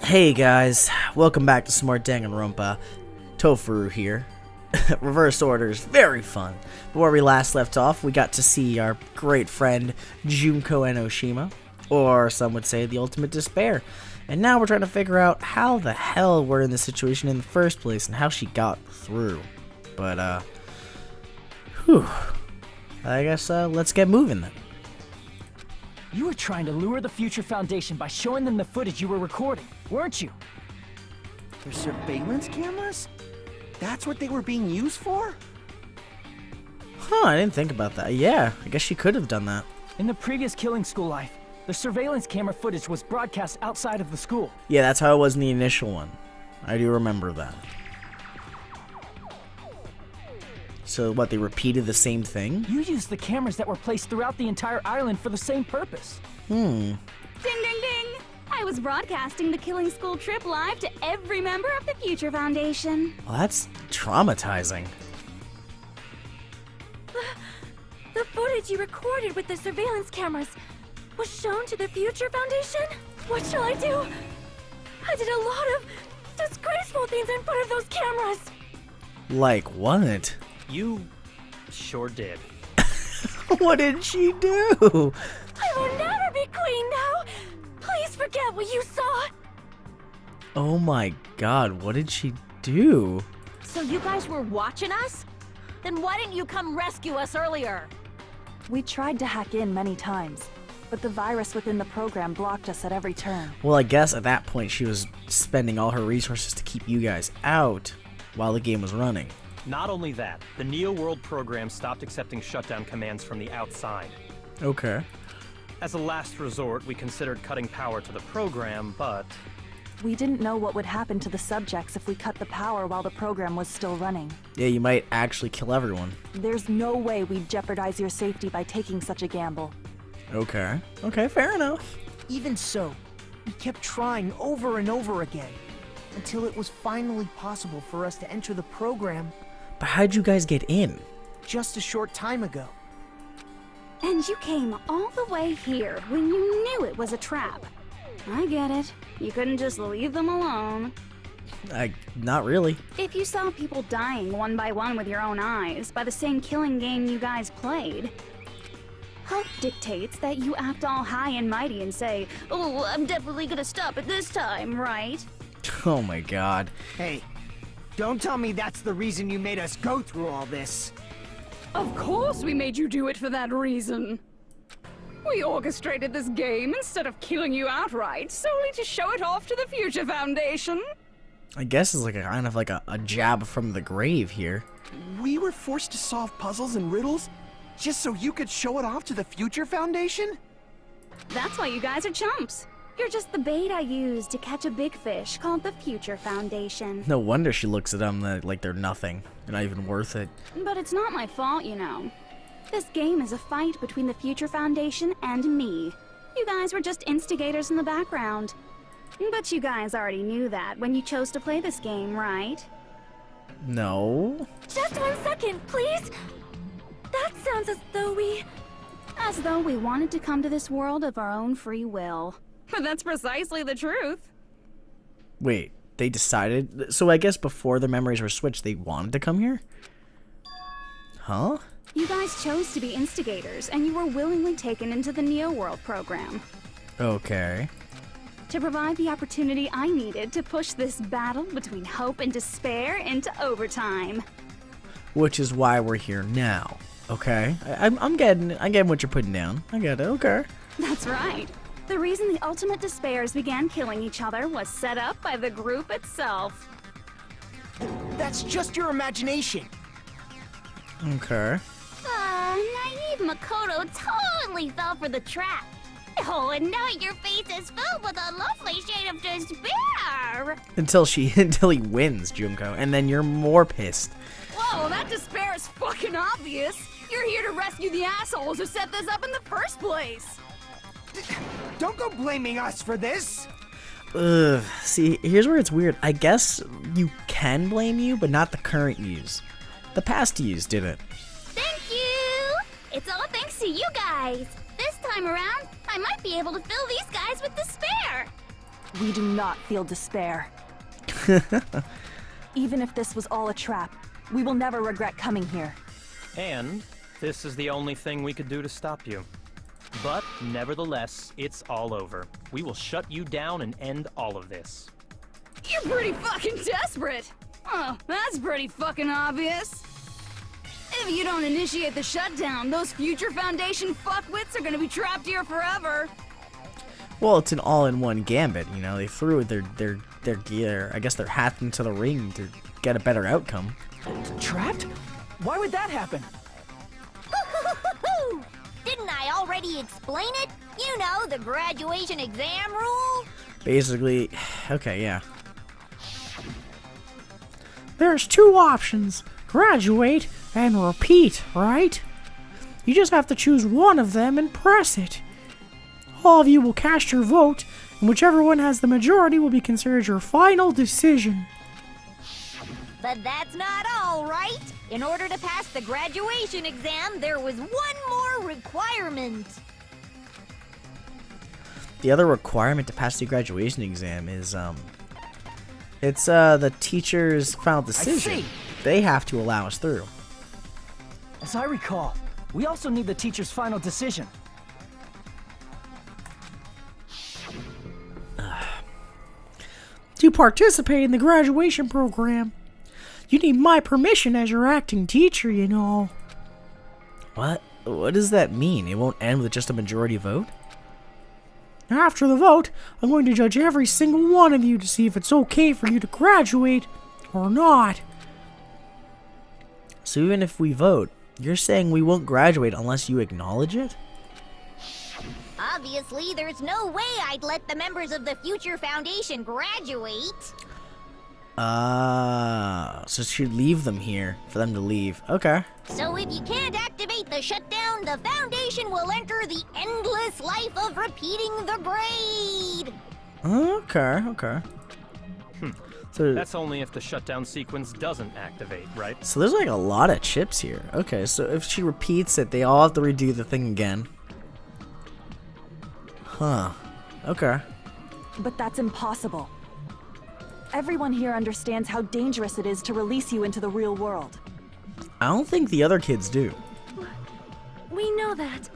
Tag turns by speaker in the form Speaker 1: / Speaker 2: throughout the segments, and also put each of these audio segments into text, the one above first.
Speaker 1: Hey guys, welcome back to some more Danganronpa. Tofuru here. Reverse order is very fun. But where we last left off, we got to see our great friend Junko Enoshima, or some would say the ultimate despair. And now we're trying to figure out how the hell we're in this situation in the first place and how she got through. But, whew. I guess, let's get moving then.
Speaker 2: You were trying to lure the Future Foundation by showing them the footage you were recording, weren't you?
Speaker 3: Their surveillance cameras? That's what they were being used for?
Speaker 1: Huh, I didn't think about that. Yeah, I guess she could have done that.
Speaker 2: In the previous Killing School life, the surveillance camera footage was broadcast outside of the school.
Speaker 1: Yeah, that's how it was in the initial one. I do remember that. So what, they repeated the same thing?
Speaker 2: You used the cameras that were placed throughout the entire island for the same purpose.
Speaker 4: Ding, ding, ding! I was broadcasting the Killing School trip live to every member of the Future Foundation.
Speaker 1: Well, that's traumatizing.
Speaker 4: The footage you recorded with the surveillance cameras was shown to the Future Foundation? What shall I do? I did a lot of disgraceful things in front of those cameras.
Speaker 1: Like what?
Speaker 5: You sure did.
Speaker 1: What did she do?
Speaker 4: I will never be queen now. Please forget what you saw.
Speaker 1: Oh my god, what did she do?
Speaker 6: So you guys were watching us? Then why didn't you come rescue us earlier?
Speaker 7: We tried to hack in many times, but the virus within the program blocked us at every turn.
Speaker 1: Well, I guess at that point she was spending all her resources to keep you guys out while the game was running.
Speaker 5: Not only that, the Neo World program stopped accepting shutdown commands from the outside.
Speaker 1: Okay.
Speaker 5: As a last resort, we considered cutting power to the program, but...
Speaker 7: We didn't know what would happen to the subjects if we cut the power while the program was still running.
Speaker 1: Yeah, you might actually kill everyone.
Speaker 7: There's no way we'd jeopardize your safety by taking such a gamble.
Speaker 1: Okay. Okay, fair enough.
Speaker 3: Even so, we kept trying over and over again, until it was finally possible for us to enter the program
Speaker 1: But how'd you guys get in?
Speaker 3: just a short time ago.
Speaker 4: And you came all the way here when you knew it was a trap. I get it. You couldn't just leave them alone.
Speaker 1: Not really.
Speaker 4: If you saw people dying one by one with your own eyes by the same killing game you guys played, hope dictates that you act all high and mighty and say, "Oh, I'm definitely gonna stop it this time, right?"
Speaker 1: Oh my god.
Speaker 3: Hey, don't tell me that's the reason you made us go through all this.
Speaker 8: Of course we made you do it for that reason. We orchestrated this game instead of killing you outright, solely to show it off to the Future Foundation.
Speaker 1: I guess it's like a kind of like a jab from the grave here.
Speaker 3: We were forced to solve puzzles and riddles just so you could show it off to the Future Foundation?
Speaker 4: That's why you guys are chumps. You're just the bait I used to catch a big fish called the Future Foundation.
Speaker 1: No wonder she looks at them like they're nothing. They're not even worth it.
Speaker 4: But it's not my fault, you know. This game is a fight between the Future Foundation and me. You guys were just instigators in the background. But you guys already knew that when you chose to play this game, right?
Speaker 1: No.
Speaker 4: Just 1 second, please! That sounds as though we wanted to come to this world of our own free will.
Speaker 8: But that's precisely the truth.
Speaker 1: Wait, they decided? So I guess before the memories were switched, they wanted to come here? Huh?
Speaker 4: You guys chose to be instigators, and you were willingly taken into the Neo World program.
Speaker 1: Okay.
Speaker 4: To provide the opportunity I needed to push this battle between hope and despair into overtime.
Speaker 1: Which is why we're here now. Okay. I'm getting what you're putting down. I get it. Okay.
Speaker 4: That's right. The reason the ultimate despairs began killing each other was set up by the group itself.
Speaker 3: That's just your imagination.
Speaker 1: Okay.
Speaker 6: Naive Makoto totally fell for the trap. Oh, and now your face is filled with a lovely shade of despair.
Speaker 1: Until he wins, Junko, and then you're more pissed.
Speaker 8: Whoa, that despair is fucking obvious. You're here to rescue the assholes who set this up in the first place.
Speaker 3: Don't go blaming us for this.
Speaker 1: Ugh. See, here's where it's weird. I guess you can blame you, but not the current yous. The past yous did it.
Speaker 6: Thank you. It's all thanks to you guys. This time around, I might be able to fill these guys with despair.
Speaker 7: We do not feel despair. Even if this was all a trap, we will never regret coming here.
Speaker 5: And this is the only thing we could do to stop you. But nevertheless, it's all over. We will shut you down and end all of this.
Speaker 8: You're pretty fucking desperate. Oh, that's pretty fucking obvious. If you don't initiate the shutdown, those future Foundation fuckwits are gonna be trapped here forever.
Speaker 1: Well, it's an all-in-one gambit, you know. They threw their gear, I guess their hat into the ring to get a better outcome.
Speaker 2: Trapped? Why would that happen?
Speaker 6: Didn't I already explain it? You know, the graduation exam rule?
Speaker 1: Basically, okay, yeah. There's two options, graduate and repeat, right? You just have to choose one of them and press it. All of you will cast your vote, and whichever one has the majority will be considered your final decision.
Speaker 6: But that's not all, right? In order to pass the graduation exam, there was one more requirement.
Speaker 1: The other requirement to pass the graduation exam is, it's, the teacher's final decision.
Speaker 2: see.
Speaker 1: They have to allow us through.
Speaker 2: As I recall, we also need the teacher's final decision.
Speaker 1: To participate in the graduation program, you need my permission as your acting teacher, you know. What? What does that mean? It won't end with just a majority vote? After the vote, I'm going to judge every single one of you to see if it's okay for you to graduate or not. So even if we vote, you're saying we won't graduate unless you acknowledge it?
Speaker 6: Obviously, there's no way I'd let the members of the Future Foundation graduate.
Speaker 1: So she'd leave them here for them to leave. Okay.
Speaker 6: So if you can't activate the shutdown, the Foundation will enter the endless life of repeating the grade.
Speaker 1: Okay. So
Speaker 5: That's only if the shutdown sequence doesn't activate, right?
Speaker 1: So there's like a lot of chips here. Okay, so if she repeats it, they all have to redo the thing again. Huh. Okay.
Speaker 7: But that's impossible. Everyone here understands how dangerous it is to release you into the real world.
Speaker 1: I don't think the other kids do.
Speaker 9: We know that.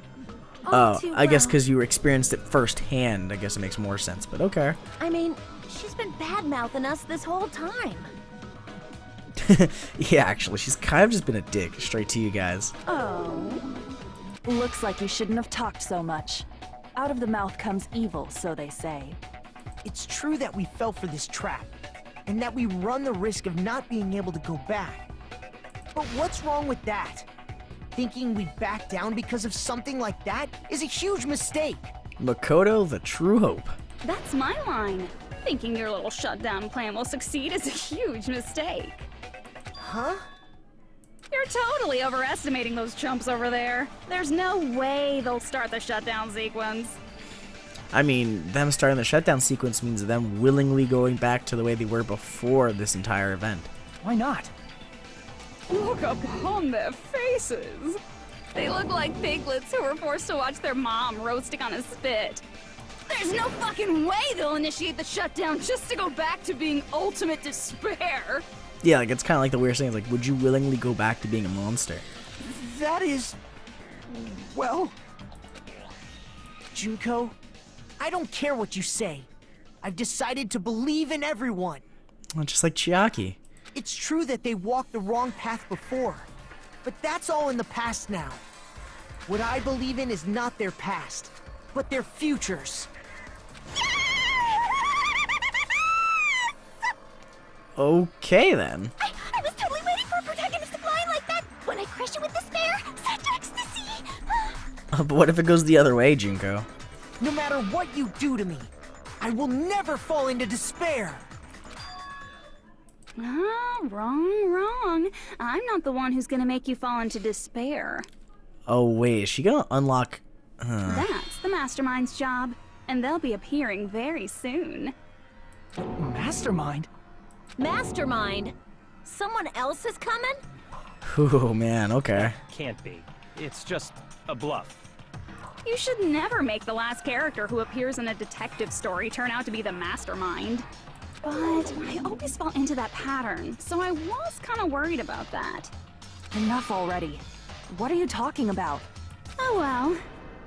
Speaker 1: Oh, I guess because you experienced it firsthand, I guess it makes more sense, but okay.
Speaker 9: I mean, she's been bad-mouthing us this whole time.
Speaker 1: Yeah, actually, she's kind of just been a dick straight to you guys.
Speaker 7: Oh. Looks like you shouldn't have talked so much. Out of the mouth comes evil, so they say.
Speaker 3: It's true that we fell for this trap, and that we run the risk of not being able to go back. But what's wrong with that? Thinking we'd back down because of something like that is a huge mistake.
Speaker 1: Makoto, the true hope.
Speaker 4: That's my line. Thinking your little shutdown plan will succeed is a huge mistake.
Speaker 3: Huh?
Speaker 4: You're totally overestimating those chumps over there. There's no way they'll start the shutdown sequence.
Speaker 1: I mean, them starting the shutdown sequence means them willingly going back to the way they were before this entire event.
Speaker 2: Why not?
Speaker 4: Look upon their faces. They look like piglets who were forced to watch their mom roasting on a spit. There's no fucking way they'll initiate the shutdown just to go back to being ultimate despair.
Speaker 1: Yeah, like it's kind of like the weird thing. It's like, would you willingly go back to being a monster?
Speaker 3: That is... well... Junko, I don't care what you say. I've decided to believe in everyone.
Speaker 1: Well, just like Chiaki.
Speaker 3: It's true that they walked the wrong path before, but that's all in the past now. What I believe in is not their past, but their futures.
Speaker 1: Okay, then.
Speaker 6: I was totally waiting for a protagonist to fly like that. When I crush it with despair, such ecstasy.
Speaker 1: But what if it goes the other way, Junko?
Speaker 3: No matter what you do to me, I will never fall into despair.
Speaker 4: Ah, wrong. I'm not the one who's gonna make you fall into despair.
Speaker 1: Oh, wait, is she gonna unlock...
Speaker 4: That's the Mastermind's job, and they'll be appearing very soon.
Speaker 2: Mastermind?
Speaker 9: Mastermind? Someone else is coming?
Speaker 1: Oh, man, okay.
Speaker 5: Can't be. It's just a bluff.
Speaker 4: You should never make the last character who appears in a detective story turn out to be the mastermind. But I always fall into that pattern, so I was kind of worried about that.
Speaker 7: Enough already. What are you talking about?
Speaker 4: Oh well,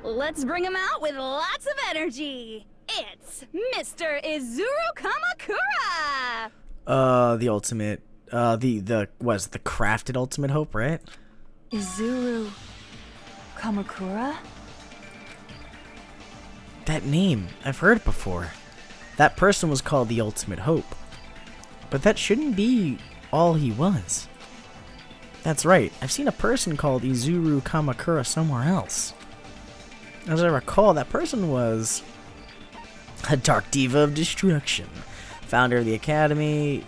Speaker 4: let's bring him out with lots of energy. It's Mr. Izuru Kamakura!
Speaker 1: The ultimate, the crafted ultimate hope, right?
Speaker 7: Izuru Kamakura?
Speaker 1: That name, I've heard it before. That person was called the Ultimate Hope. But that shouldn't be all he was. That's right, I've seen a person called Izuru Kamakura somewhere else. As I recall, that person was a Dark Diva of Destruction. Founder of the Academy.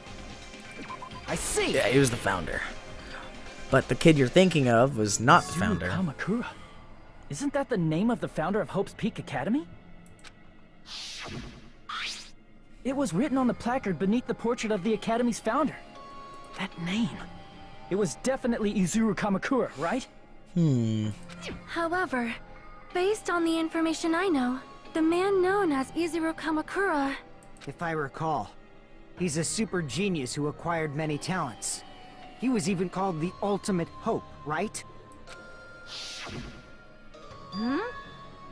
Speaker 3: I see.
Speaker 1: Yeah, he was the founder. But the kid you're thinking of was not the founder.
Speaker 2: Kamakura. Isn't that the name of the founder of Hope's Peak Academy? It was written on the placard beneath the portrait of the Academy's founder. That name. It was definitely Izuru Kamakura, right?
Speaker 9: However, based on the information I know, the man known as Izuru Kamakura...
Speaker 3: If I recall, he's a super genius who acquired many talents. He was even called the Ultimate Hope, right?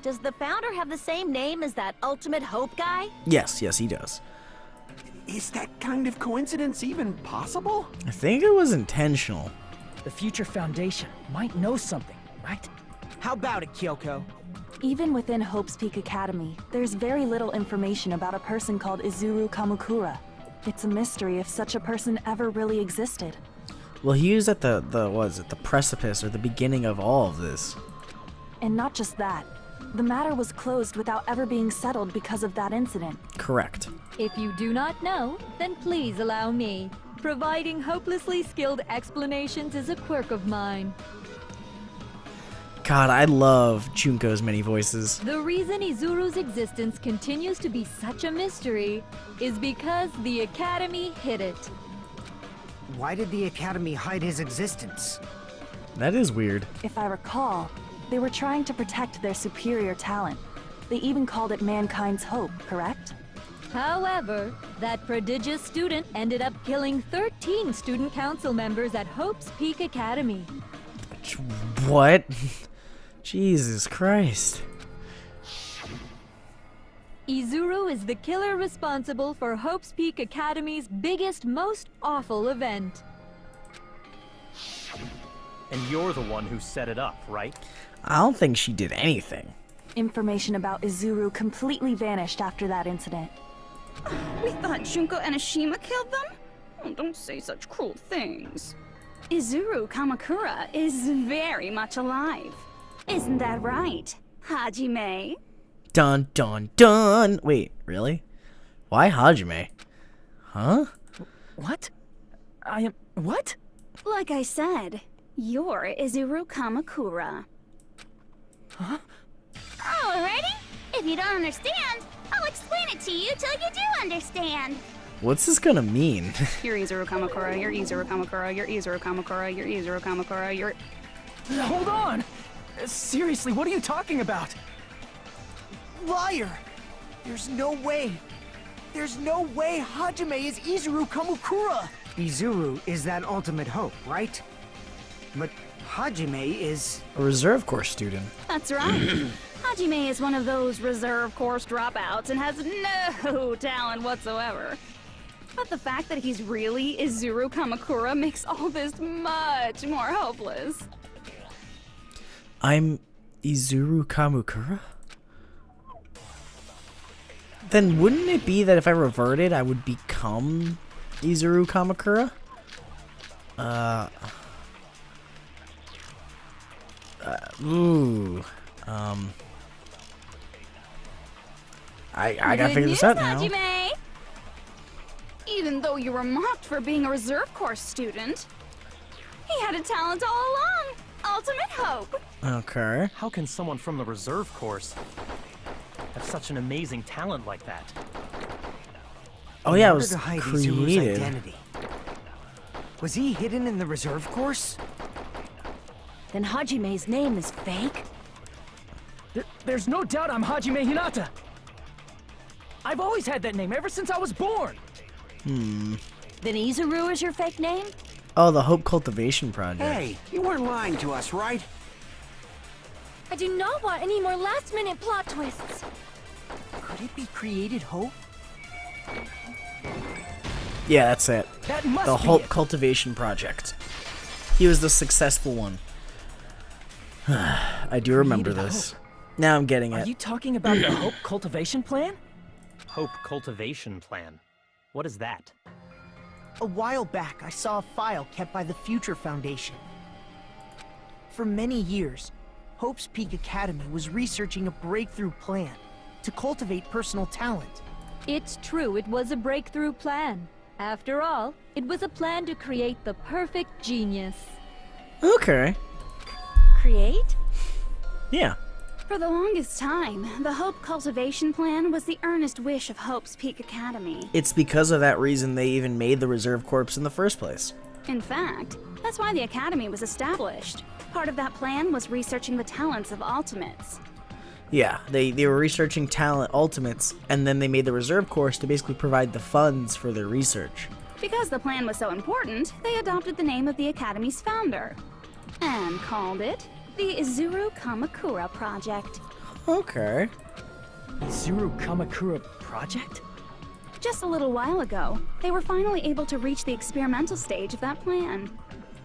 Speaker 9: Does the founder have the same name as that Ultimate Hope guy?
Speaker 1: Yes, he does.
Speaker 10: Is that kind of coincidence even possible?
Speaker 1: I think it was intentional.
Speaker 2: The Future Foundation might know something, right?
Speaker 3: How about it, Kyoko?
Speaker 7: Even within Hope's Peak Academy, there's very little information about a person called Izuru Kamakura. It's a mystery if such a person ever really existed.
Speaker 1: Well, he was at the precipice or the beginning of all of this.
Speaker 7: And not just that. The matter was closed without ever being settled because of that incident.
Speaker 1: Correct.
Speaker 11: If you do not know, then please allow me. Providing hopelessly skilled explanations is a quirk of mine.
Speaker 1: God, I love Junko's many voices.
Speaker 11: The reason Izuru's existence continues to be such a mystery is because the Academy hid it.
Speaker 3: Why did the Academy hide his existence?
Speaker 1: That is weird.
Speaker 7: If I recall, they were trying to protect their superior talent. They even called it mankind's hope, correct?
Speaker 11: However, that prodigious student ended up killing 13 student council members at Hope's Peak Academy.
Speaker 1: What? Jesus Christ.
Speaker 11: Izuru is the killer responsible for Hope's Peak Academy's biggest, most awful event.
Speaker 5: And you're the one who set it up, right?
Speaker 1: I don't think she did anything.
Speaker 7: Information about Izuru completely vanished after that incident.
Speaker 4: We thought Junko and Ashima killed them? Oh, don't say such cruel things. Izuru Kamakura is very much alive. Isn't that right, Hajime?
Speaker 1: Dun dun dun! Wait, really? Why Hajime? Huh?
Speaker 2: What? What?
Speaker 4: Like I said, you're Izuru Kamakura.
Speaker 2: Huh?
Speaker 6: Alrighty? If you don't understand, I'll explain it to you till you do understand.
Speaker 1: What's this gonna mean?
Speaker 4: You're Izuru Kamakura, you're Izuru Kamakura, you're Izuru Kamakura, you're Izuru Kamakura, you're...
Speaker 2: Hold on! Seriously, what are you talking about?
Speaker 3: Liar! There's no way! There's no way Hajime is Izuru Kamakura! Izuru is that Ultimate Hope, right? But Hajime is...
Speaker 1: A reserve course student.
Speaker 4: That's right. Hajime is one of those reserve course dropouts and has no talent whatsoever. But the fact that he's really Izuru Kamakura makes all this much more hopeless.
Speaker 1: I'm Izuru Kamakura? Then wouldn't it be that if I reverted, I would become Izuru Kamakura? I gotta figure this out now.
Speaker 4: Hajime! Even though you were mocked for being a reserve course student, he had a talent all along. Ultimate Hope.
Speaker 1: Okay.
Speaker 5: How can someone from the reserve course have such an amazing talent like that?
Speaker 1: Oh yeah, it
Speaker 3: In order
Speaker 1: was
Speaker 3: to hide Izuru's
Speaker 1: created.
Speaker 3: identity. Was he hidden in the reserve course?
Speaker 9: Then Hajime's name is fake?
Speaker 2: There's no doubt I'm Hajime Hinata. I've always had that name ever since I was born.
Speaker 12: Then Izuru is your fake name?
Speaker 1: Oh, the Hope Cultivation Project.
Speaker 10: Hey, you weren't lying to us, right?
Speaker 9: I do not want any more last-minute plot twists.
Speaker 3: Could it be created Hope?
Speaker 1: Yeah, that's it.
Speaker 2: That must
Speaker 1: The
Speaker 2: be
Speaker 1: Hope
Speaker 2: it.
Speaker 1: Cultivation Project. He was the successful one. I do remember
Speaker 2: Created
Speaker 1: this. Now I'm getting
Speaker 2: Are
Speaker 1: it.
Speaker 2: you talking about the Hope Cultivation Plan?
Speaker 5: Hope Cultivation Plan. What is that?
Speaker 3: A while back, I saw a file kept by the Future Foundation. For many years, Hope's Peak Academy was researching a breakthrough plan to cultivate personal talent.
Speaker 11: It's true, it was a breakthrough plan. After all, it was a plan to create the perfect genius.
Speaker 1: Okay.
Speaker 9: Create?
Speaker 1: Yeah.
Speaker 4: For the longest time, the Hope Cultivation Plan was the earnest wish of Hope's Peak Academy.
Speaker 1: It's because of that reason they even made the Reserve Corps in the first place.
Speaker 4: In fact, that's why the Academy was established. Part of that plan was researching the talents of Ultimates.
Speaker 1: Yeah, they were researching talent ultimates, and then they made the Reserve Corps to basically provide the funds for their research.
Speaker 4: Because the plan was so important, they adopted the name of the Academy's founder and called it the Izuru Kamakura Project.
Speaker 1: Okay.
Speaker 2: Izuru Kamakura Project?
Speaker 4: Just a little while ago, they were finally able to reach the experimental stage of that plan.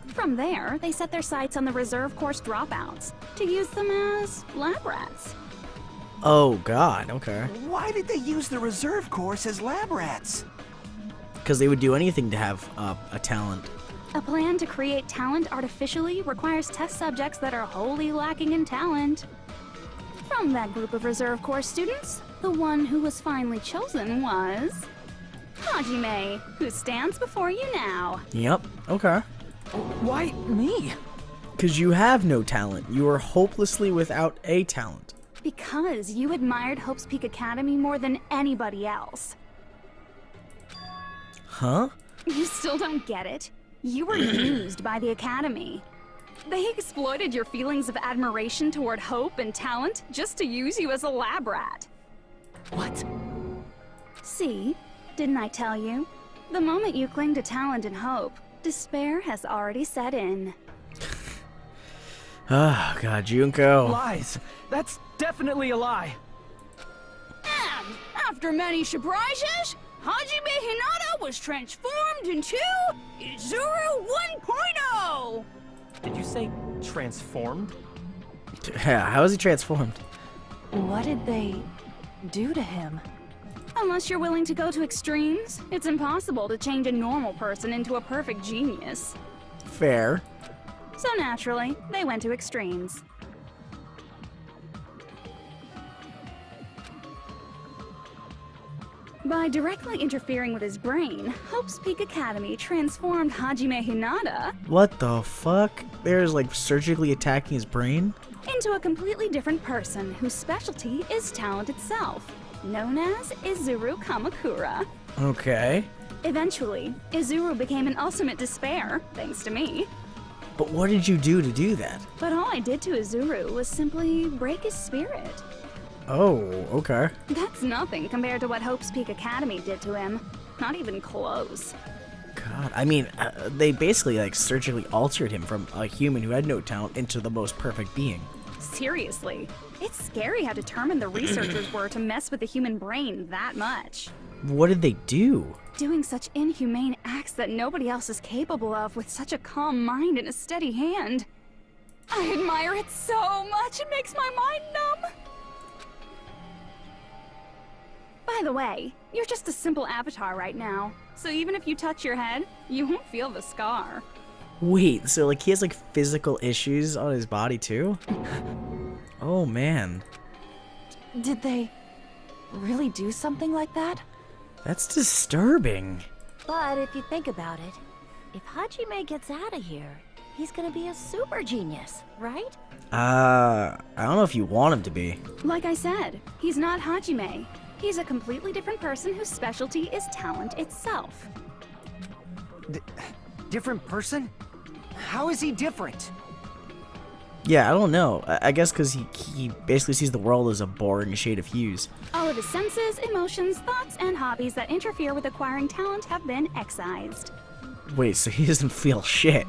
Speaker 4: From there, they set their sights on the Reserve Course dropouts to use them as lab rats.
Speaker 1: Oh god, okay.
Speaker 10: Why did they use the reserve course as lab rats?
Speaker 1: Because they would do anything to have a talent.
Speaker 4: A plan to create talent artificially requires test subjects that are wholly lacking in talent. From that group of Reserve Corps students, the one who was finally chosen was Hajime, who stands before you now.
Speaker 1: Yep, okay.
Speaker 2: Why me?
Speaker 1: Because you have no talent. You are hopelessly without a talent.
Speaker 4: Because you admired Hope's Peak Academy more than anybody else.
Speaker 1: Huh?
Speaker 4: You still don't get it? You were used by the Academy. They exploited your feelings of admiration toward hope and talent just to use you as a lab rat.
Speaker 2: What?
Speaker 4: See? Didn't I tell you? The moment you cling to talent and hope, despair has already set in.
Speaker 1: Oh god, Junko.
Speaker 2: Lies. That's definitely a lie.
Speaker 8: And after many surprises, Hajime Hinata was transformed into Izuru 1.0!
Speaker 5: Did you say transformed?
Speaker 1: Yeah, how is he transformed?
Speaker 7: What did they do to him?
Speaker 4: Unless you're willing to go to extremes, it's impossible to change a normal person into a perfect genius.
Speaker 1: Fair.
Speaker 4: So naturally, they went to extremes. By directly interfering with his brain, Hope's Peak Academy transformed Hajime Hinata
Speaker 1: What the fuck? There's like surgically attacking his brain?
Speaker 4: into a completely different person whose specialty is talent itself, known as Izuru Kamakura.
Speaker 1: Okay.
Speaker 4: Eventually, Izuru became an ultimate despair, thanks to me.
Speaker 1: But what did you do to do that?
Speaker 4: But all I did to Izuru was simply break his spirit.
Speaker 1: Oh, okay.
Speaker 4: That's nothing compared to what Hope's Peak Academy did to him. Not even close.
Speaker 1: God, I mean, they basically like surgically altered him from a human who had no talent into the most perfect being.
Speaker 4: Seriously, it's scary how determined the researchers were to mess with the human brain that much.
Speaker 1: What did they do?
Speaker 4: Doing such inhumane acts that nobody else is capable of with such a calm mind and a steady hand. I admire it so much, it makes my mind numb. By the way, you're just a simple avatar right now, so even if you touch your head, you won't feel the scar.
Speaker 1: Wait, so like he has like physical issues on his body too? Oh man.
Speaker 7: Did they really do something like that?
Speaker 1: That's disturbing.
Speaker 12: But if you think about it, if Hajime gets out of here, he's gonna be a super genius, right?
Speaker 1: I don't know if you want him to be.
Speaker 4: Like I said, he's not Hajime. He's a completely different person whose specialty is talent itself.
Speaker 3: Different person? How is he different?
Speaker 1: Yeah, I don't know. I guess because he basically sees the world as a boring shade of hues.
Speaker 4: All of his senses, emotions, thoughts, and hobbies that interfere with acquiring talent have been excised.
Speaker 1: Wait, so he doesn't feel shit.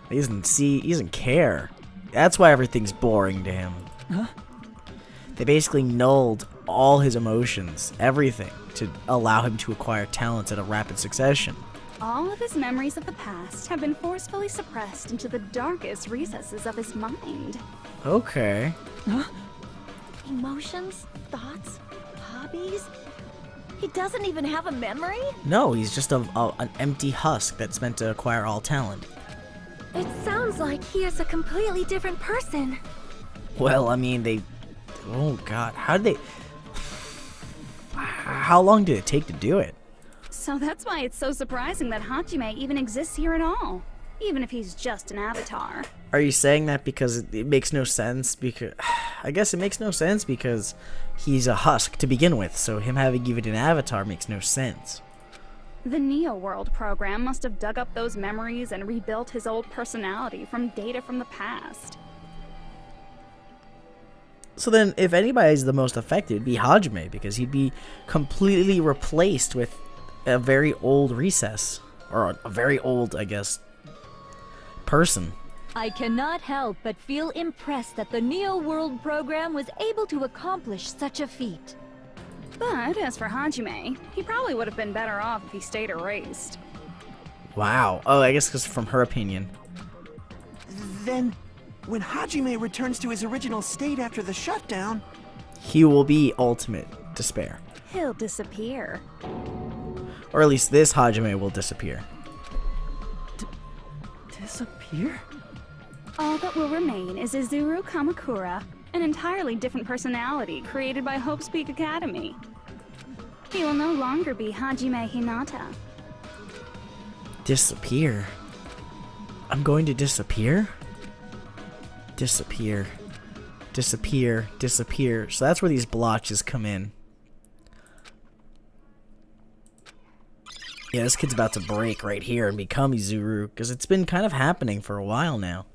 Speaker 1: He doesn't see, he doesn't care. That's why everything's boring to him.
Speaker 2: Huh?
Speaker 1: They basically nulled all his emotions, everything, to allow him to acquire talents at a rapid succession.
Speaker 4: All of his memories of the past have been forcefully suppressed into the darkest recesses of his mind.
Speaker 1: Okay.
Speaker 2: Huh?
Speaker 12: Emotions? Thoughts? Hobbies? He doesn't even have a memory?
Speaker 1: No, he's just an empty husk that's meant to acquire all talent.
Speaker 9: It sounds like he is a completely different person.
Speaker 1: Well, I mean, oh god, how did they... How long did it take to do it?
Speaker 4: So that's why it's so surprising that Hajime even exists here at all, even if he's just an avatar.
Speaker 1: Are you saying that because it makes no sense? Because I guess it makes no sense because he's a husk to begin with, so him having even an avatar makes no sense.
Speaker 4: The Neo World program must have dug up those memories and rebuilt his old personality from data from the past.
Speaker 1: So then, if anybody's the most affected, it'd be Hajime, because he'd be completely replaced with a very old recess, or a very old, I guess, person.
Speaker 11: I cannot help but feel impressed that the Neo World program was able to accomplish such a feat.
Speaker 4: But as for Hajime, he probably would have been better off if he stayed erased.
Speaker 1: Wow. Oh, I guess because from her opinion.
Speaker 10: Then, when Hajime returns to his original state after the shutdown...
Speaker 1: He will be ultimate despair.
Speaker 4: He'll disappear.
Speaker 1: Or at least this Hajime will disappear.
Speaker 2: Disappear?
Speaker 4: All that will remain is Izuru Kamakura, an entirely different personality created by Hope's Peak Academy. He will no longer be Hajime Hinata.
Speaker 1: Disappear? I'm going to disappear? Disappear. Disappear. Disappear. So that's where these blotches come in. Yeah, this kid's about to break right here and become Izuru, because it's been kind of happening for a while now.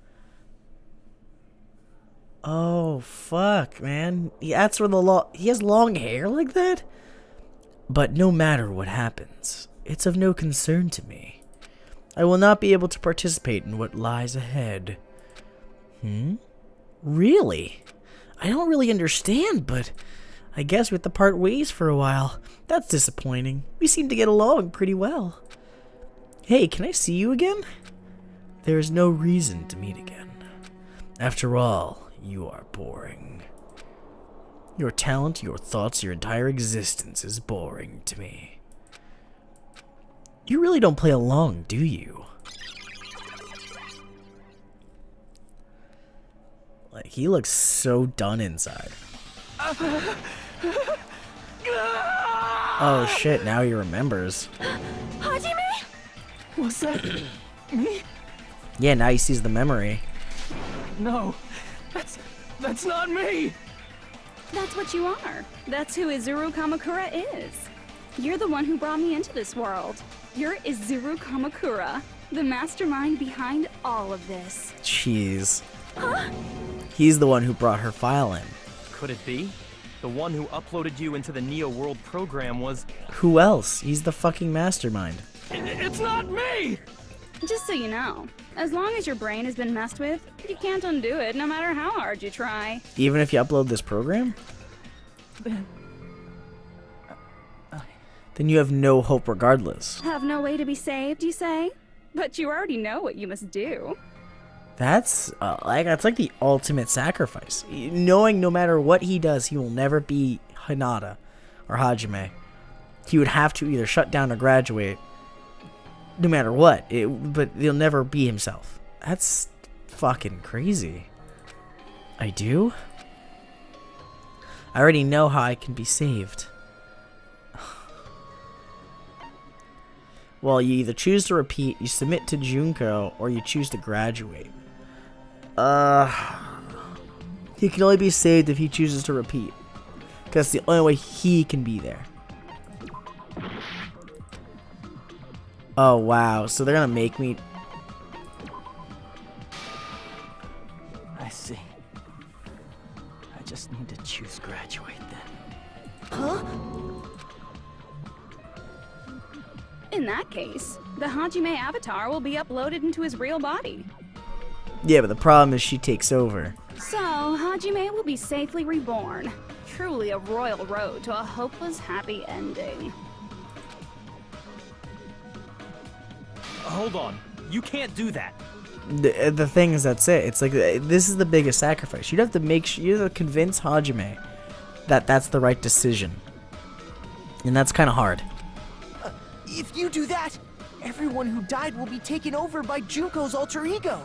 Speaker 1: Oh, fuck, man. That's where he has long hair like that? But no matter what happens, it's of no concern to me. I will not be able to participate in what lies ahead. Really? I don't really understand, but I guess we have to part ways for a while. That's disappointing. We seem to get along pretty well. Hey, can I see you again? There is no reason to meet again. After all, you are boring. Your talent, your thoughts, your entire existence is boring to me. You really don't play along, do you? Like, he looks so done inside. Oh shit, now he remembers.
Speaker 9: Hajime?
Speaker 2: Was that me?
Speaker 1: Yeah, now he sees the memory.
Speaker 2: No, that's not me!
Speaker 4: That's what you are. That's who Izuru Kamakura is. You're the one who brought me into this world. You're Izuru Kamakura, the mastermind behind all of this.
Speaker 1: Jeez. Huh? He's the one who brought her file in.
Speaker 5: Could it be? The one who uploaded you into the Neo World program was...
Speaker 1: Who else? He's the fucking mastermind.
Speaker 2: It's not me!
Speaker 4: Just so you know, as long as your brain has been messed with, you can't undo it no matter how hard you try.
Speaker 1: Even if you upload this program? Then you have no hope regardless.
Speaker 4: Have no way to be saved, you say? But you already know what you must do.
Speaker 1: That's like the ultimate sacrifice. Knowing no matter what he does, he will never be Hinata or Hajime. He would have to either shut down or graduate, no matter what. But he'll never be himself. That's fucking crazy. I do? I already know how I can be saved. Well, you either choose to repeat, you submit to Junko, or you choose to graduate. He can only be saved if he chooses to repeat. Because that's the only way he can be there. Oh, wow. So they're gonna make me...
Speaker 2: I
Speaker 4: In that case, the Hajime avatar will be uploaded into his real body.
Speaker 1: Yeah, but the problem is she takes over.
Speaker 4: So, Hajime will be safely reborn. Truly a royal road to a hopeless happy ending.
Speaker 5: Hold on. You can't do that.
Speaker 1: The thing is, that's it. It's like, this is the biggest sacrifice. You'd have to make sure, you have to convince Hajime that that's the right decision. And that's kind of hard.
Speaker 3: If you do that, everyone who died will be taken over by Junko's alter ego.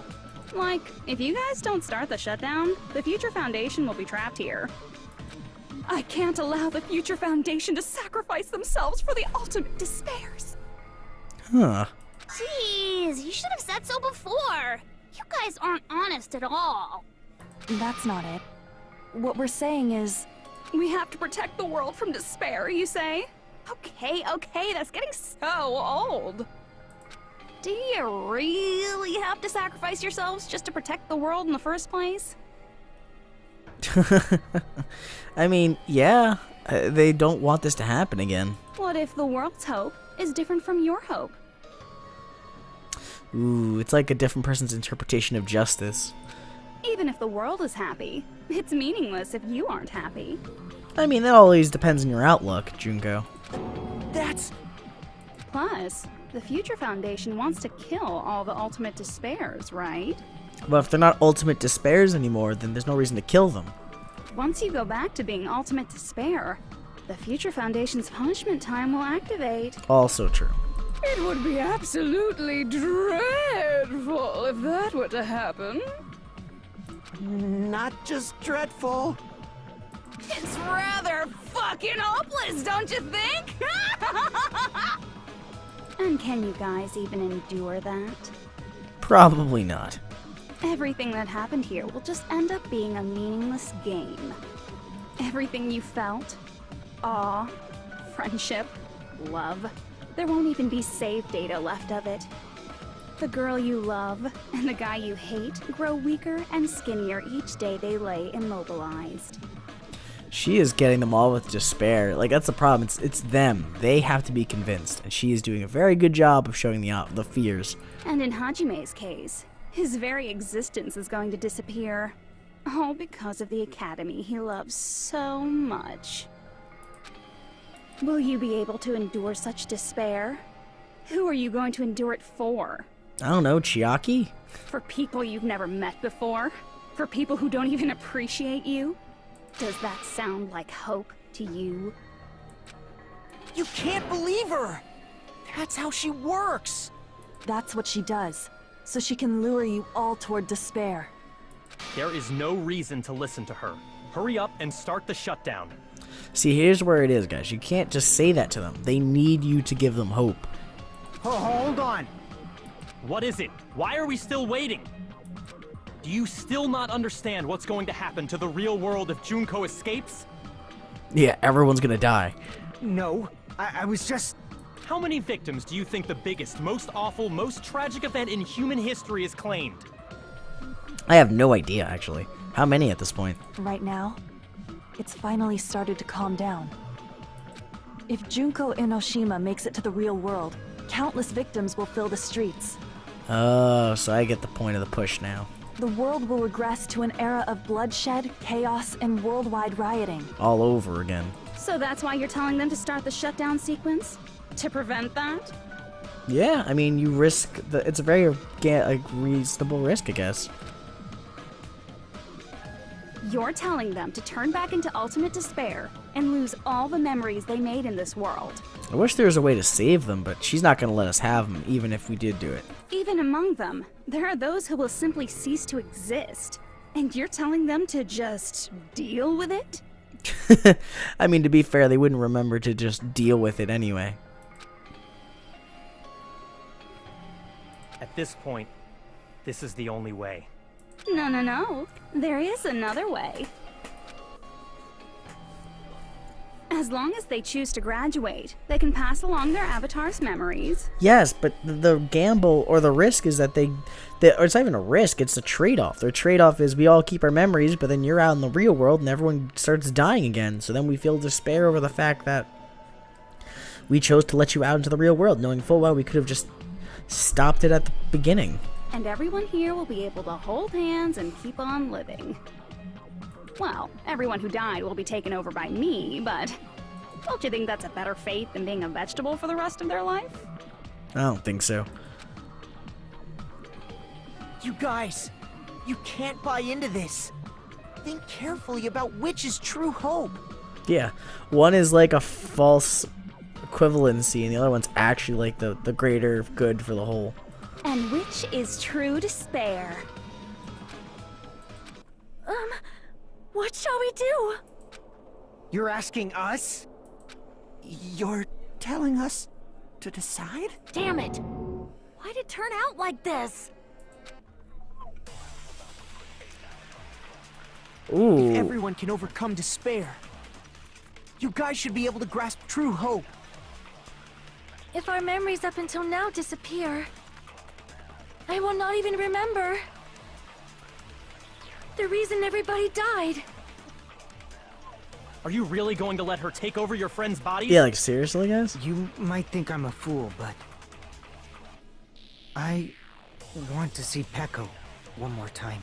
Speaker 4: Like, if you guys don't start the shutdown, the Future Foundation will be trapped here. I can't allow the Future Foundation to sacrifice themselves for the ultimate despairs.
Speaker 1: Huh.
Speaker 6: Jeez, you should have said so before. You guys aren't honest at all.
Speaker 7: That's not it. What we're saying is...
Speaker 4: We have to protect the world from despair, you say? Okay, that's getting so old. Do you really have to sacrifice yourselves just to protect the world in the first place?
Speaker 1: I mean, yeah. They don't want this to happen again.
Speaker 4: What if the world's hope is different from your hope?
Speaker 1: Ooh, it's like a different person's interpretation of justice.
Speaker 4: Even if the world is happy, it's meaningless if you aren't happy.
Speaker 1: I mean, that always depends on your outlook, Junko.
Speaker 3: That's...
Speaker 4: Plus, the Future Foundation wants to kill all the ultimate despairs, right?
Speaker 1: But if they're not ultimate despairs anymore, then there's no reason to kill them.
Speaker 4: Once you go back to being ultimate despair, the Future Foundation's punishment time will activate.
Speaker 1: Also true.
Speaker 8: It would be absolutely dreadful if that were to happen.
Speaker 10: Not just dreadful.
Speaker 8: It's rather fucking hopeless, don't you think?
Speaker 4: And can you guys even endure that?
Speaker 1: Probably not.
Speaker 4: Everything that happened here will just end up being a meaningless game. Everything you felt, awe, friendship, love, there won't even be save data left of it. The girl you love and the guy you hate grow weaker and skinnier each day they lay immobilized.
Speaker 1: She is getting them all with despair. Like, that's the problem. It's them. They have to be convinced. And she is doing a very good job of showing the fears.
Speaker 4: And in Hajime's case, his very existence is going to disappear. All because of the academy he loves so much. Will you be able to endure such despair? Who are you going to endure it for?
Speaker 1: I don't know, Chiaki?
Speaker 4: For people you've never met before? For people who don't even appreciate you? Does that sound like hope to you?
Speaker 3: You can't believe her! That's how she works!
Speaker 7: That's what she does, so she can lure you all toward despair.
Speaker 5: There is no reason to listen to her. Hurry up and start the shutdown.
Speaker 1: See, here's where it is, guys. You can't just say that to them. They need you to give them hope.
Speaker 10: Hold on.
Speaker 5: What is it? Why are we still waiting? Do you still not understand what's going to happen to the real world if Junko escapes?
Speaker 1: Yeah, everyone's gonna die.
Speaker 10: No, I was just...
Speaker 5: How many victims do you think the biggest, most awful, most tragic event in human history has claimed?
Speaker 1: I have no idea, actually. How many at this point?
Speaker 7: Right now, it's finally started to calm down. If Junko Enoshima makes it to the real world, countless victims will fill the streets.
Speaker 1: Oh, so I get the point of the push now.
Speaker 7: The world will regress to an era of bloodshed, chaos, and worldwide rioting.
Speaker 1: All over again.
Speaker 4: So that's why you're telling them to start the shutdown sequence? To prevent that?
Speaker 1: Yeah, I mean, you risk... it's a very reasonable risk, I guess.
Speaker 4: You're telling them to turn back into ultimate despair and lose all the memories they made in this world.
Speaker 1: I wish there was a way to save them, but she's not going to let us have them, even if we did do it.
Speaker 4: Even among them, there are those who will simply cease to exist. And you're telling them to just deal with it?
Speaker 1: I mean, to be fair, they wouldn't remember to just deal with it anyway.
Speaker 5: At this point, this is the only way.
Speaker 4: No. There is another way. As long as they choose to graduate, they can pass along their avatar's memories.
Speaker 1: Yes, but the gamble or the risk is that or it's not even a risk, it's a trade-off. Their trade-off is we all keep our memories, but then you're out in the real world and everyone starts dying again. So then we feel despair over the fact that We chose to let you out into the real world, knowing full well we could have just stopped it at the beginning.
Speaker 4: And everyone here will be able to hold hands and keep on living. Well, everyone who died will be taken over by me, but don't you think that's a better fate than being a vegetable for the rest of their life?
Speaker 1: I don't think so.
Speaker 3: You guys, you can't buy into this. Think carefully about which is true hope.
Speaker 1: Yeah, one is like a false equivalency, and the other one's actually like the greater good for the whole.
Speaker 4: And which is true despair?
Speaker 9: What shall we do?
Speaker 3: You're asking us?
Speaker 10: You're telling us to decide?
Speaker 12: Damn it! Why'd it turn out like this?
Speaker 1: Ooh.
Speaker 3: If everyone can overcome despair, you guys should be able to grasp true hope.
Speaker 9: If our memories up until now disappear, I will not even remember the reason everybody died.
Speaker 5: Are you really going to let her take over your friend's body?
Speaker 1: Yeah, like seriously, guys?
Speaker 3: You might think I'm a fool, but I want to see Peko one more time.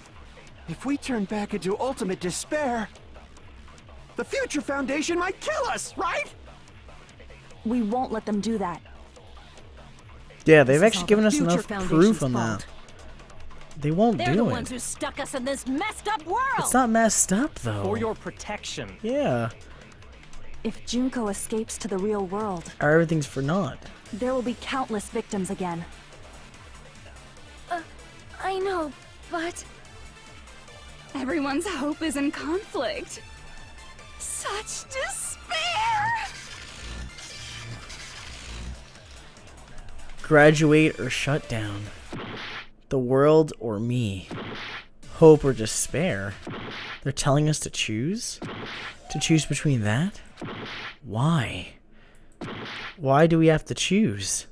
Speaker 10: If we turn back into ultimate despair, the Future Foundation might kill us, right?
Speaker 7: We won't let them do that.
Speaker 1: Yeah, they've
Speaker 12: This is
Speaker 1: actually
Speaker 12: all
Speaker 1: given
Speaker 12: the
Speaker 1: us
Speaker 12: Future
Speaker 1: enough proof
Speaker 12: Foundation's
Speaker 1: on
Speaker 12: fault.
Speaker 1: that. They won't
Speaker 12: They're the
Speaker 1: do
Speaker 12: ones
Speaker 1: it.
Speaker 12: who stuck us in this messed up world!
Speaker 1: It's not messed up, though.
Speaker 5: For your protection.
Speaker 1: Yeah.
Speaker 7: If Junko escapes to the real world,
Speaker 1: Everything's for naught.
Speaker 7: there will be countless victims again.
Speaker 9: I know, but
Speaker 4: Everyone's hope is in conflict. Such despair!
Speaker 1: Graduate or shut down. The world or me. Hope or despair. They're telling us to choose? To choose between that? Why? Why do we have to choose?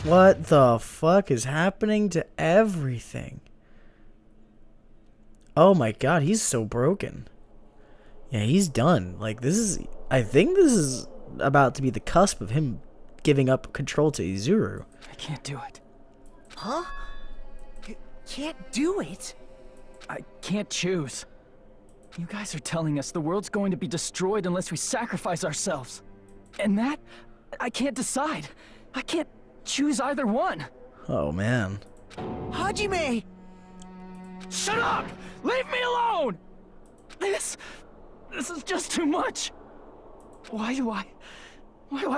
Speaker 1: What the fuck is happening to everything? Oh my god, he's so broken. Yeah, he's done. Like, this is... I think this is about to be the cusp of him giving up control to Izuru.
Speaker 2: I can't do it.
Speaker 3: Huh? You can't do it?
Speaker 2: I can't choose. You guys are telling us the world's going to be destroyed unless we sacrifice ourselves. And that, I can't decide. I can't choose either one.
Speaker 1: Oh, man.
Speaker 3: Hajime!
Speaker 2: Shut up! Leave me alone! This is just too much. Why do I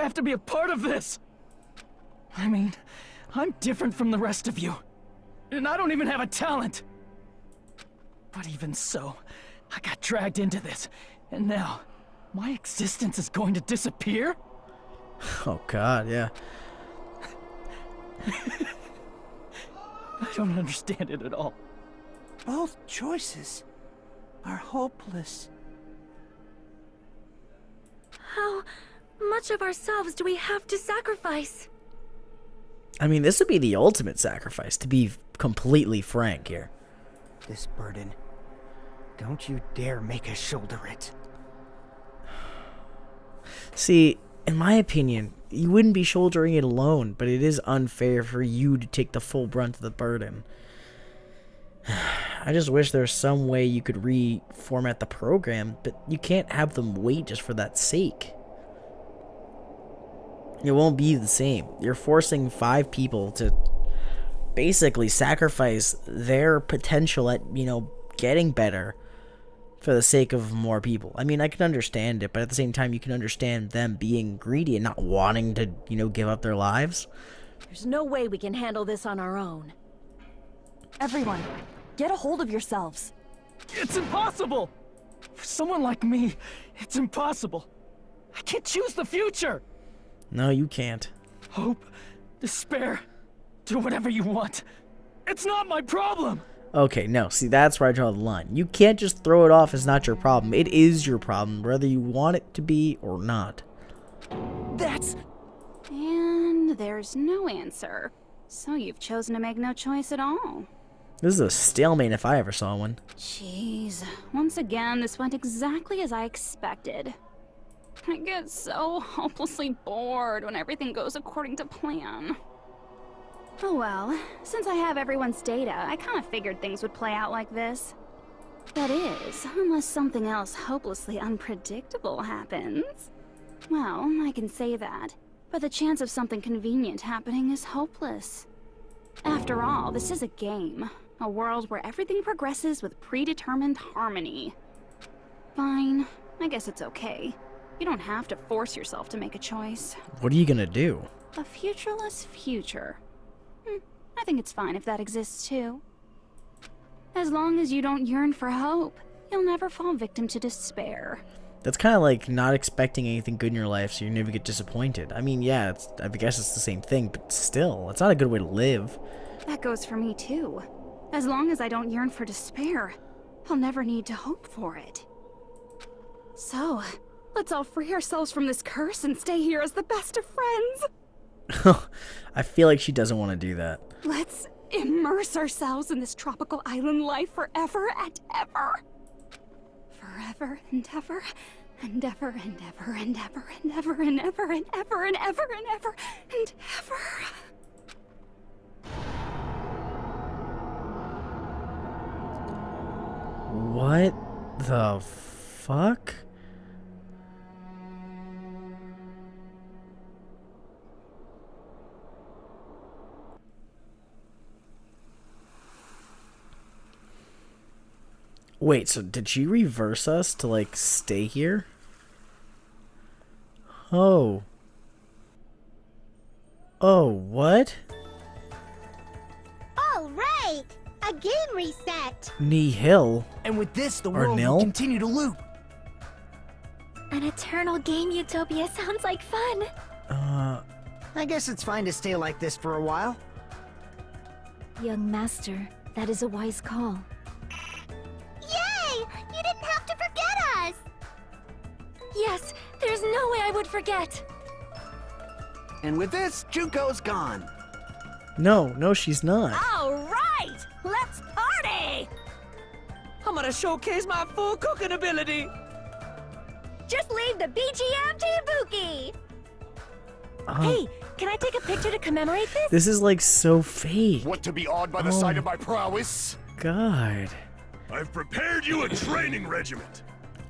Speaker 2: have to be a part of this? I mean, I'm different from the rest of you. And I don't even have a talent. But even so, I got dragged into this. And now, my existence is going to disappear?
Speaker 1: Oh, God, yeah.
Speaker 2: I don't understand it at all.
Speaker 10: Both choices are hopeless.
Speaker 9: how much of ourselves do we have to sacrifice?
Speaker 1: I mean, this would be the ultimate sacrifice, to be completely frank here.
Speaker 3: This burden, don't you dare make us shoulder it.
Speaker 1: See, in my opinion, you wouldn't be shouldering it alone, but it is unfair for you to take the full brunt of the burden. I just wish there was some way you could reformat the program, but you can't have them wait just for that sake. It won't be the same. You're forcing 5 people to basically sacrifice their potential at, getting better for the sake of more people. I mean, I can understand it, but at the same time, you can understand them being greedy and not wanting to, give up their lives.
Speaker 12: There's no way we can handle this on our own.
Speaker 7: Everyone, get a hold of yourselves.
Speaker 2: It's impossible! For someone like me, it's impossible. I can't choose the future!
Speaker 1: No, you can't.
Speaker 2: Hope, despair, do whatever you want. It's not my problem!
Speaker 1: Okay, no, see, that's where I draw the line. You can't just throw it off as not your problem. It is your problem, whether you want it to be or not.
Speaker 3: That's...
Speaker 4: And there's no answer. So you've chosen to make no choice at all.
Speaker 1: This is a stalemate if I ever saw one.
Speaker 4: Jeez. Once again, this went exactly as I expected. I get so hopelessly bored when everything goes according to plan. Oh well, since I have everyone's data, I kind of figured things would play out like this. That is, unless something else hopelessly unpredictable happens. Well, I can say that, but the chance of something convenient happening is hopeless. After all, this is a game. A world where everything progresses with predetermined harmony. Fine, I guess it's okay. You don't have to force yourself to make a choice.
Speaker 1: What are you gonna do?
Speaker 4: A futureless future. I think it's fine if that exists too. As long as you don't yearn for hope, you'll never fall victim to despair.
Speaker 1: That's kind of like not expecting anything good in your life so you never get disappointed. I mean, yeah, I guess it's the same thing, but still, it's not a good way to live.
Speaker 4: That goes for me too. As long as I don't yearn for despair, I'll never need to hope for it. So, let's all free ourselves from this curse and stay here as the best of friends.
Speaker 1: I feel like she doesn't want to do that.
Speaker 4: Let's immerse ourselves in this tropical island life forever and ever. Forever and ever and ever and ever and ever and ever and ever and ever and ever and ever and ever.
Speaker 1: What the fuck? Wait, so did she reverse us to, like, stay here? Oh. Oh, what?
Speaker 6: All right, a game reset.
Speaker 1: Nihil?
Speaker 3: And with this, the
Speaker 1: Or
Speaker 3: world
Speaker 1: nil?
Speaker 3: will continue to loop.
Speaker 9: An eternal game utopia sounds like fun.
Speaker 3: I guess it's fine to stay like this for a while.
Speaker 9: Young master, that is a wise call.
Speaker 6: Yay! You didn't have to forget us.
Speaker 9: Yes, there's no way I would forget.
Speaker 10: And with this, Junko's gone.
Speaker 1: No, she's not.
Speaker 12: All right, let's party!
Speaker 2: I'm gonna showcase my full cooking ability.
Speaker 12: Just leave the BGM to Ibuki.
Speaker 9: Hey, can I take a picture to commemorate this?
Speaker 1: This is, like, so fake.
Speaker 13: Want to be awed by the
Speaker 1: Oh.
Speaker 13: sight of my prowess?
Speaker 1: God.
Speaker 13: I've prepared you a training regiment.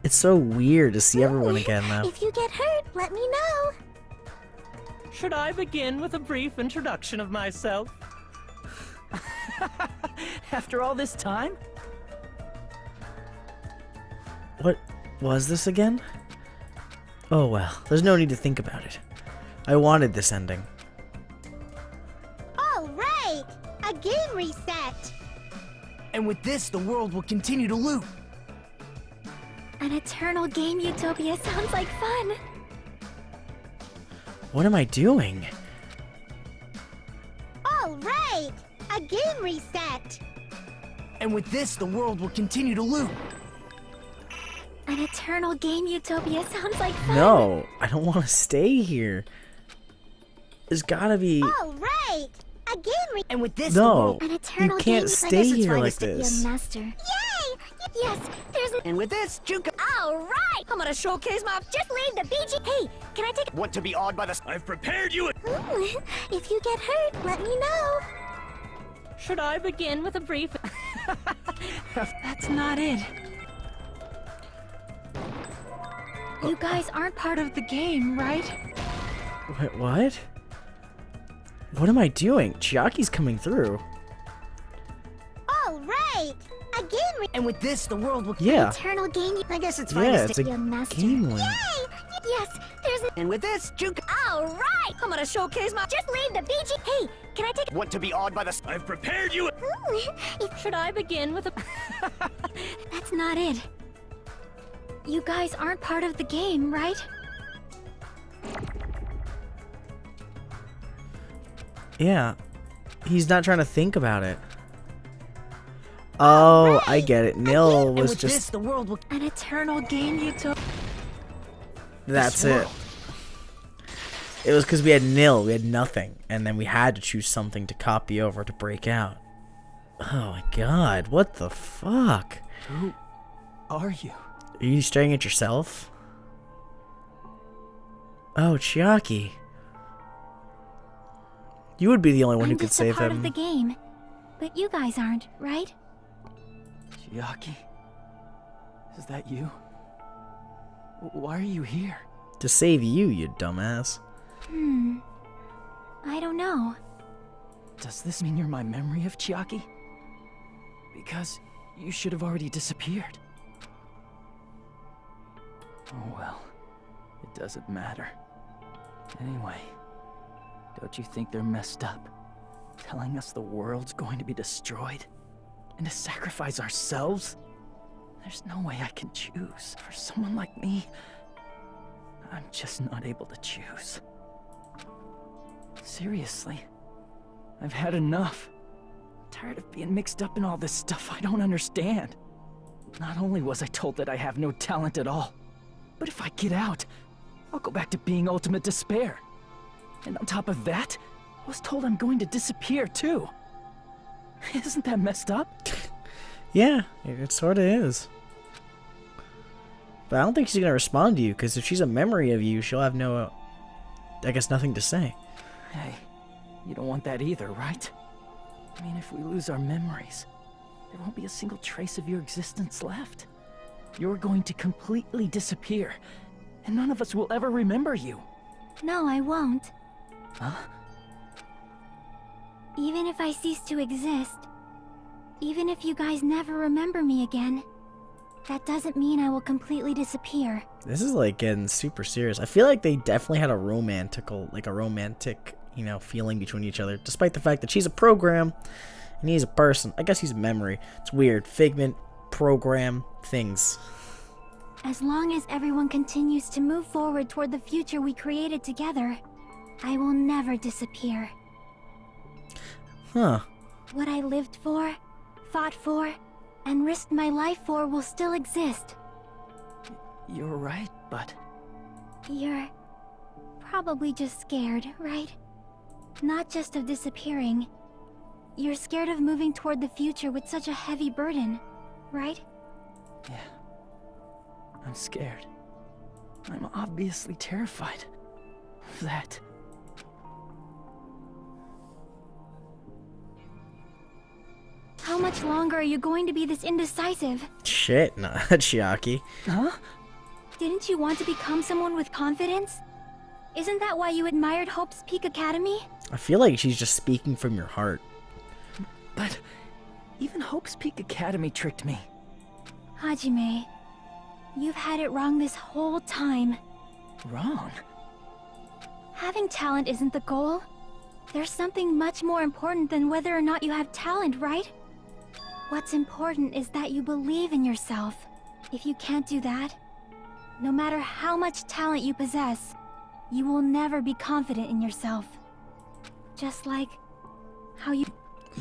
Speaker 1: It's so weird to see everyone again, though.
Speaker 6: If you get hurt, let me know.
Speaker 5: Should I begin with a brief introduction of myself?
Speaker 2: After all this time?
Speaker 1: What was this again? Oh well, there's no need to think about it. I wanted this ending.
Speaker 6: All right, a game reset.
Speaker 3: And with this, the world will continue to loop.
Speaker 9: An eternal game utopia sounds like fun.
Speaker 1: What am I doing?
Speaker 6: All right, a game reset.
Speaker 3: And with this, the world will continue to loop.
Speaker 9: An eternal game utopia sounds like fun.
Speaker 1: No, I don't want to stay here. There's gotta be...
Speaker 6: All right, a game reset.
Speaker 3: And with this, the
Speaker 1: No,
Speaker 3: world...
Speaker 9: An
Speaker 1: you
Speaker 9: eternal
Speaker 1: can't
Speaker 9: game
Speaker 1: stay
Speaker 9: I guess it's
Speaker 1: here
Speaker 9: fine
Speaker 1: like
Speaker 9: to stay,
Speaker 1: this.
Speaker 9: Young master.
Speaker 6: Yay! Yes, there's a...
Speaker 3: And with this, Junko...
Speaker 12: All right, I'm gonna showcase my. Just leave the BG.
Speaker 9: Hey, can I take
Speaker 13: Want to be awed by the... I've prepared you a...
Speaker 6: If you get hurt, let me know.
Speaker 5: Should I begin with a brief...
Speaker 8: That's not it. You guys aren't part of the game, right?
Speaker 1: Wait, what? What am I doing? Chiaki's coming through.
Speaker 6: All right, a game reset.
Speaker 3: And with this, the world will...
Speaker 1: Yeah.
Speaker 6: Eternal game.
Speaker 3: I guess it's fine
Speaker 1: Yeah,
Speaker 3: to
Speaker 1: it's
Speaker 3: stay...
Speaker 1: a
Speaker 6: Young master.
Speaker 1: game link.
Speaker 6: Yay! Yes, there's a...
Speaker 3: And with this, Junko...
Speaker 12: All right, I'm gonna showcase my.
Speaker 6: Just leave the BG. Hey, can I take...
Speaker 13: Want to be awed by the... I've prepared you a...
Speaker 6: If
Speaker 11: Should I begin with a...
Speaker 9: That's not it. You guys aren't part of the game, right?
Speaker 1: Yeah. He's not trying to think about it. Oh, I get it. Nil
Speaker 3: And
Speaker 1: was
Speaker 3: with this,
Speaker 1: just...
Speaker 3: the world will...
Speaker 8: An eternal game utopia.
Speaker 1: That's
Speaker 3: this
Speaker 1: it.
Speaker 3: world.
Speaker 1: It was because we had nil. We had nothing. And then we had to choose something to copy over to break out. Oh my god. What the fuck?
Speaker 2: Who are you?
Speaker 1: Are you staring at yourself? Oh, Chiaki. You would be the only one who could
Speaker 9: just
Speaker 1: save
Speaker 9: a part
Speaker 1: him.
Speaker 9: of the game, but you guys aren't, right?
Speaker 2: Chiaki? Is that you? Why are you here?
Speaker 1: To save you, you dumbass.
Speaker 9: I don't know.
Speaker 2: Does this mean you're my memory of Chiaki? Because you should have already disappeared. Oh well, it doesn't matter. Anyway, don't you think they're messed up? Telling us the world's going to be destroyed? And to sacrifice ourselves? There's no way I can choose. For someone like me, I'm just not able to choose. Seriously, I've had enough. I'm tired of being mixed up in all this stuff I don't understand. Not only was I told that I have no talent at all, but if I get out, I'll go back to being ultimate despair. And on top of that, I was told I'm going to disappear too. Isn't that messed up?
Speaker 1: Yeah, it sort of is. But I don't think she's going to respond to you, because if she's a memory of you, she'll have no, I guess, nothing to say.
Speaker 2: Hey, you don't want that either, right? I mean, if we lose our memories, there won't be a single trace of your existence left. You're going to completely disappear, and none of us will ever remember you.
Speaker 9: No, I won't.
Speaker 2: Huh?
Speaker 9: Even if I cease to exist, even if you guys never remember me again, that doesn't mean I will completely disappear.
Speaker 1: This is like getting super serious. I feel like they definitely had a romantic, feeling between each other, despite the fact that she's a program and he's a person. I guess he's a memory. It's weird. Figment, program, things.
Speaker 9: As long as everyone continues to move forward toward the future we created together, I will never disappear.
Speaker 1: Huh.
Speaker 9: What I lived for, fought for, and risked my life for will still exist.
Speaker 2: You're right, but...
Speaker 9: You're probably just scared, right? Not just of disappearing. You're scared of moving toward the future with such a heavy burden, right?
Speaker 2: Yeah. I'm scared. I'm obviously terrified of that.
Speaker 9: How much longer are you going to be this indecisive?
Speaker 1: Shit, not Chiaki.
Speaker 2: Huh?
Speaker 9: Didn't you want to become someone with confidence? Isn't that why you admired Hope's Peak Academy?
Speaker 1: I feel like she's just speaking from your heart.
Speaker 2: But even Hope's Peak Academy tricked me.
Speaker 9: Hajime, you've had it wrong this whole time.
Speaker 2: Wrong?
Speaker 9: Having talent isn't the goal. There's something much more important than whether or not you have talent, right? What's important is that you believe in yourself. If you can't do that, no matter how much talent you possess, you will never be confident in yourself. Just like how you...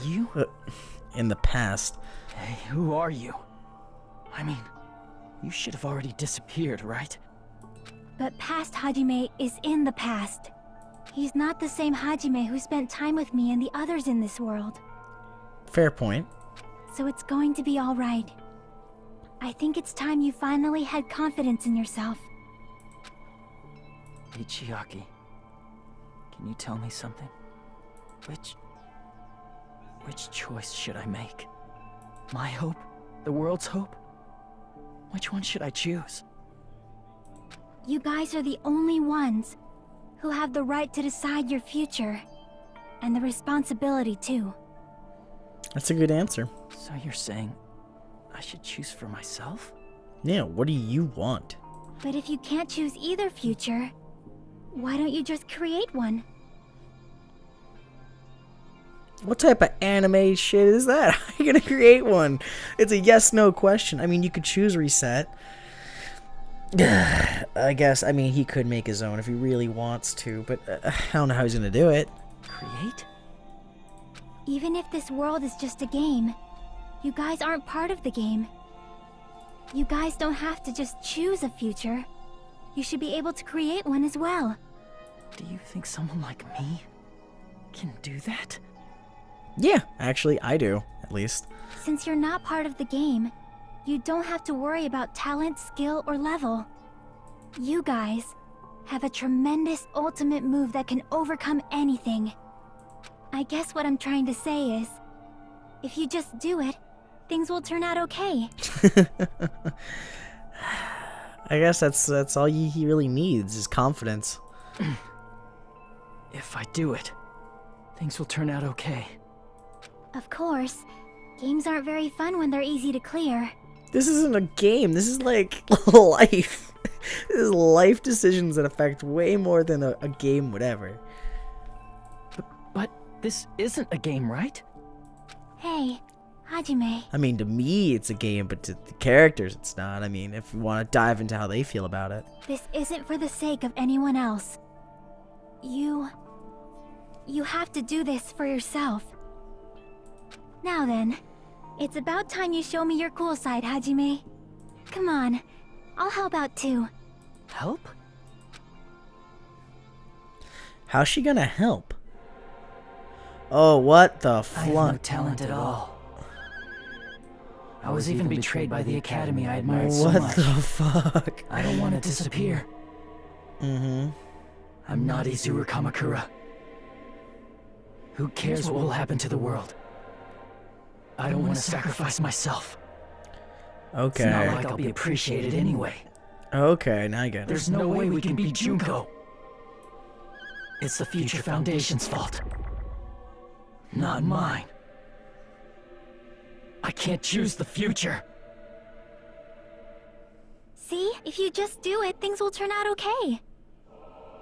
Speaker 2: You?
Speaker 1: In the past.
Speaker 2: Hey, who are you? I mean, you should have already disappeared, right?
Speaker 9: But past Hajime is in the past. He's not the same Hajime who spent time with me and the others in this world.
Speaker 1: Fair point.
Speaker 9: So it's going to be all right. I think it's time you finally had confidence in yourself.
Speaker 2: Hey, Chiaki. Can you tell me something? Which choice should I make? My hope? The world's hope? Which one should I choose?
Speaker 9: You guys are the only ones who have the right to decide your future. And the responsibility, too.
Speaker 1: That's a good answer.
Speaker 2: So you're saying I should choose for myself?
Speaker 1: Yeah, what do you want?
Speaker 9: But if you can't choose either future, why don't you just create one?
Speaker 1: What type of anime shit is that? How are you gonna create one? It's a yes-no question. I mean, you could choose reset. I guess, I mean, he could make his own if he really wants to, but I don't know how he's gonna do it.
Speaker 2: Create?
Speaker 9: Even if this world is just a game, you guys aren't part of the game. You guys don't have to just choose a future. You should be able to create one as well.
Speaker 2: Do you think someone like me can do that?
Speaker 1: Yeah, actually, I do, at least.
Speaker 9: Since you're not part of the game, you don't have to worry about talent, skill, or level. You guys, have a tremendous ultimate move that can overcome anything. I guess what I'm trying to say is, if you just do it, things will turn out okay.
Speaker 1: I guess that's all he really needs is confidence.
Speaker 2: If I do it, things will turn out okay.
Speaker 9: Of course, games aren't very fun when they're easy to clear.
Speaker 1: This isn't a game. This is like life. This is life decisions that affect way more than a game would ever.
Speaker 2: But this isn't a game, right?
Speaker 9: Hey, Hajime.
Speaker 1: I mean, to me it's a game, but to the characters it's not. I mean, if you want to dive into how they feel about it.
Speaker 9: This isn't for the sake of anyone else. You have to do this for yourself. Now then, it's about time you show me your cool side, Hajime. Come on, I'll help out too.
Speaker 2: Help?
Speaker 1: How's she gonna help? Oh, what the
Speaker 2: I have no
Speaker 1: flunk?
Speaker 2: talent at all. I was even betrayed by the academy I admired so
Speaker 1: What
Speaker 2: much.
Speaker 1: the fuck?
Speaker 2: I don't want to disappear.
Speaker 1: Mm-hmm.
Speaker 2: I'm not Izuru Kamakura. Who cares what will happen to the world? I don't want to sacrifice myself.
Speaker 1: Okay.
Speaker 2: It's not like I'll be appreciated anyway.
Speaker 1: Okay, now I get it.
Speaker 2: There's no way we can beat Junko. It's the Future Foundation's fault. Not mine. I can't choose the future.
Speaker 9: See, if you just do it, things will turn out okay.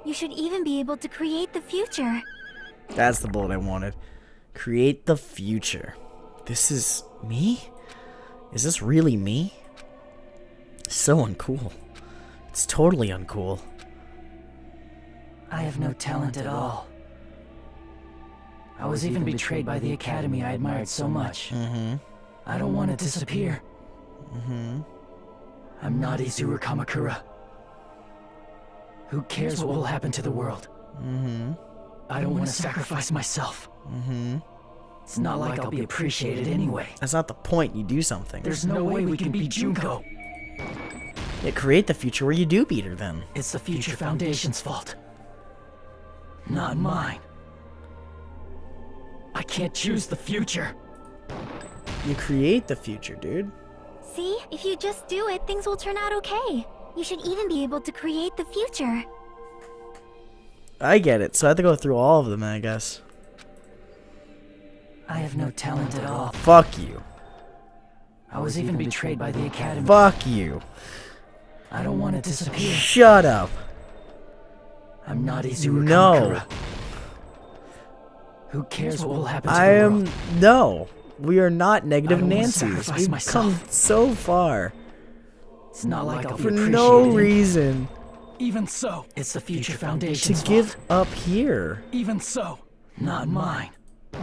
Speaker 9: You should even be able to create the future.
Speaker 1: That's the bullet I wanted. Create the future. This is me? Is this really me? So uncool. It's totally uncool.
Speaker 2: I have no talent at all. I was even betrayed by the academy I admired so much.
Speaker 1: Mm-hmm.
Speaker 2: I don't want to disappear.
Speaker 1: Mm-hmm.
Speaker 2: I'm not Izuru Kamakura. Who cares what will happen to the world?
Speaker 1: Mm-hmm.
Speaker 2: I don't want to sacrifice myself.
Speaker 1: Mm-hmm.
Speaker 2: It's not like I'll be appreciated anyway.
Speaker 1: That's not the point. You do something.
Speaker 2: There's no way we can beat Junko.
Speaker 1: Yeah, create the future where you do beat her then.
Speaker 2: It's the Future Foundation's fault. Not mine. I can't choose the future.
Speaker 1: You create the future, dude.
Speaker 9: See, if you just do it, things will turn out okay. You should even be able to create the future.
Speaker 1: I get it. So I have to go through all of them, I guess.
Speaker 2: I have no talent at all.
Speaker 1: Fuck you.
Speaker 2: I was even betrayed by the academy.
Speaker 1: Fuck you.
Speaker 2: I don't want to disappear.
Speaker 1: Shut up.
Speaker 2: I'm not Izuru
Speaker 1: No.
Speaker 2: Kamakura. Who cares what will happen to
Speaker 1: I
Speaker 2: the
Speaker 1: am...
Speaker 2: world?
Speaker 1: No. We are not negative
Speaker 2: I don't wanna
Speaker 1: Nancy's.
Speaker 2: sacrifice
Speaker 1: We've
Speaker 2: myself.
Speaker 1: come so far.
Speaker 2: It's not like I'll be
Speaker 1: For
Speaker 2: appreciated.
Speaker 1: no reason
Speaker 2: Even so, it's the Future
Speaker 1: to
Speaker 2: Foundation's
Speaker 1: give
Speaker 2: fault.
Speaker 1: up here.
Speaker 2: Even so, not mine.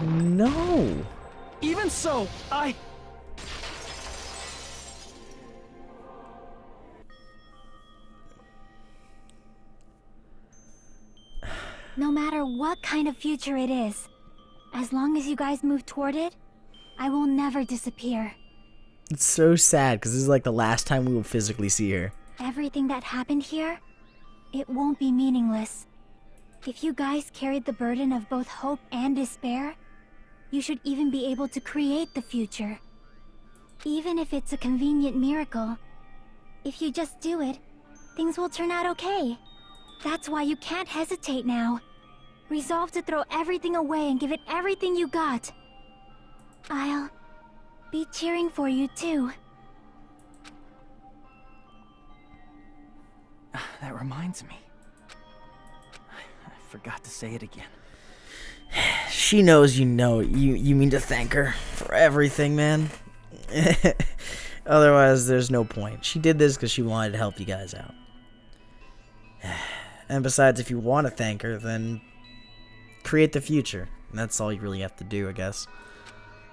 Speaker 1: No.
Speaker 2: Even so, I...
Speaker 9: No matter what kind of future it is, as long as you guys move toward it, I will never disappear.
Speaker 1: It's so sad because this is like the last time we will physically see her.
Speaker 9: Everything that happened here, it won't be meaningless. If you guys carried the burden of both hope and despair, you should even be able to create the future. Even if it's a convenient miracle, if you just do it, things will turn out okay. That's why you can't hesitate now. Resolve to throw everything away and give it everything you got. I'll be cheering for you too.
Speaker 2: That reminds me. I forgot to say it again.
Speaker 1: She knows you know it. You mean to thank her for everything, man. Otherwise, there's no point. She did this because she wanted to help you guys out. And besides, if you want to thank her, then create the future. And that's all you really have to do, I guess.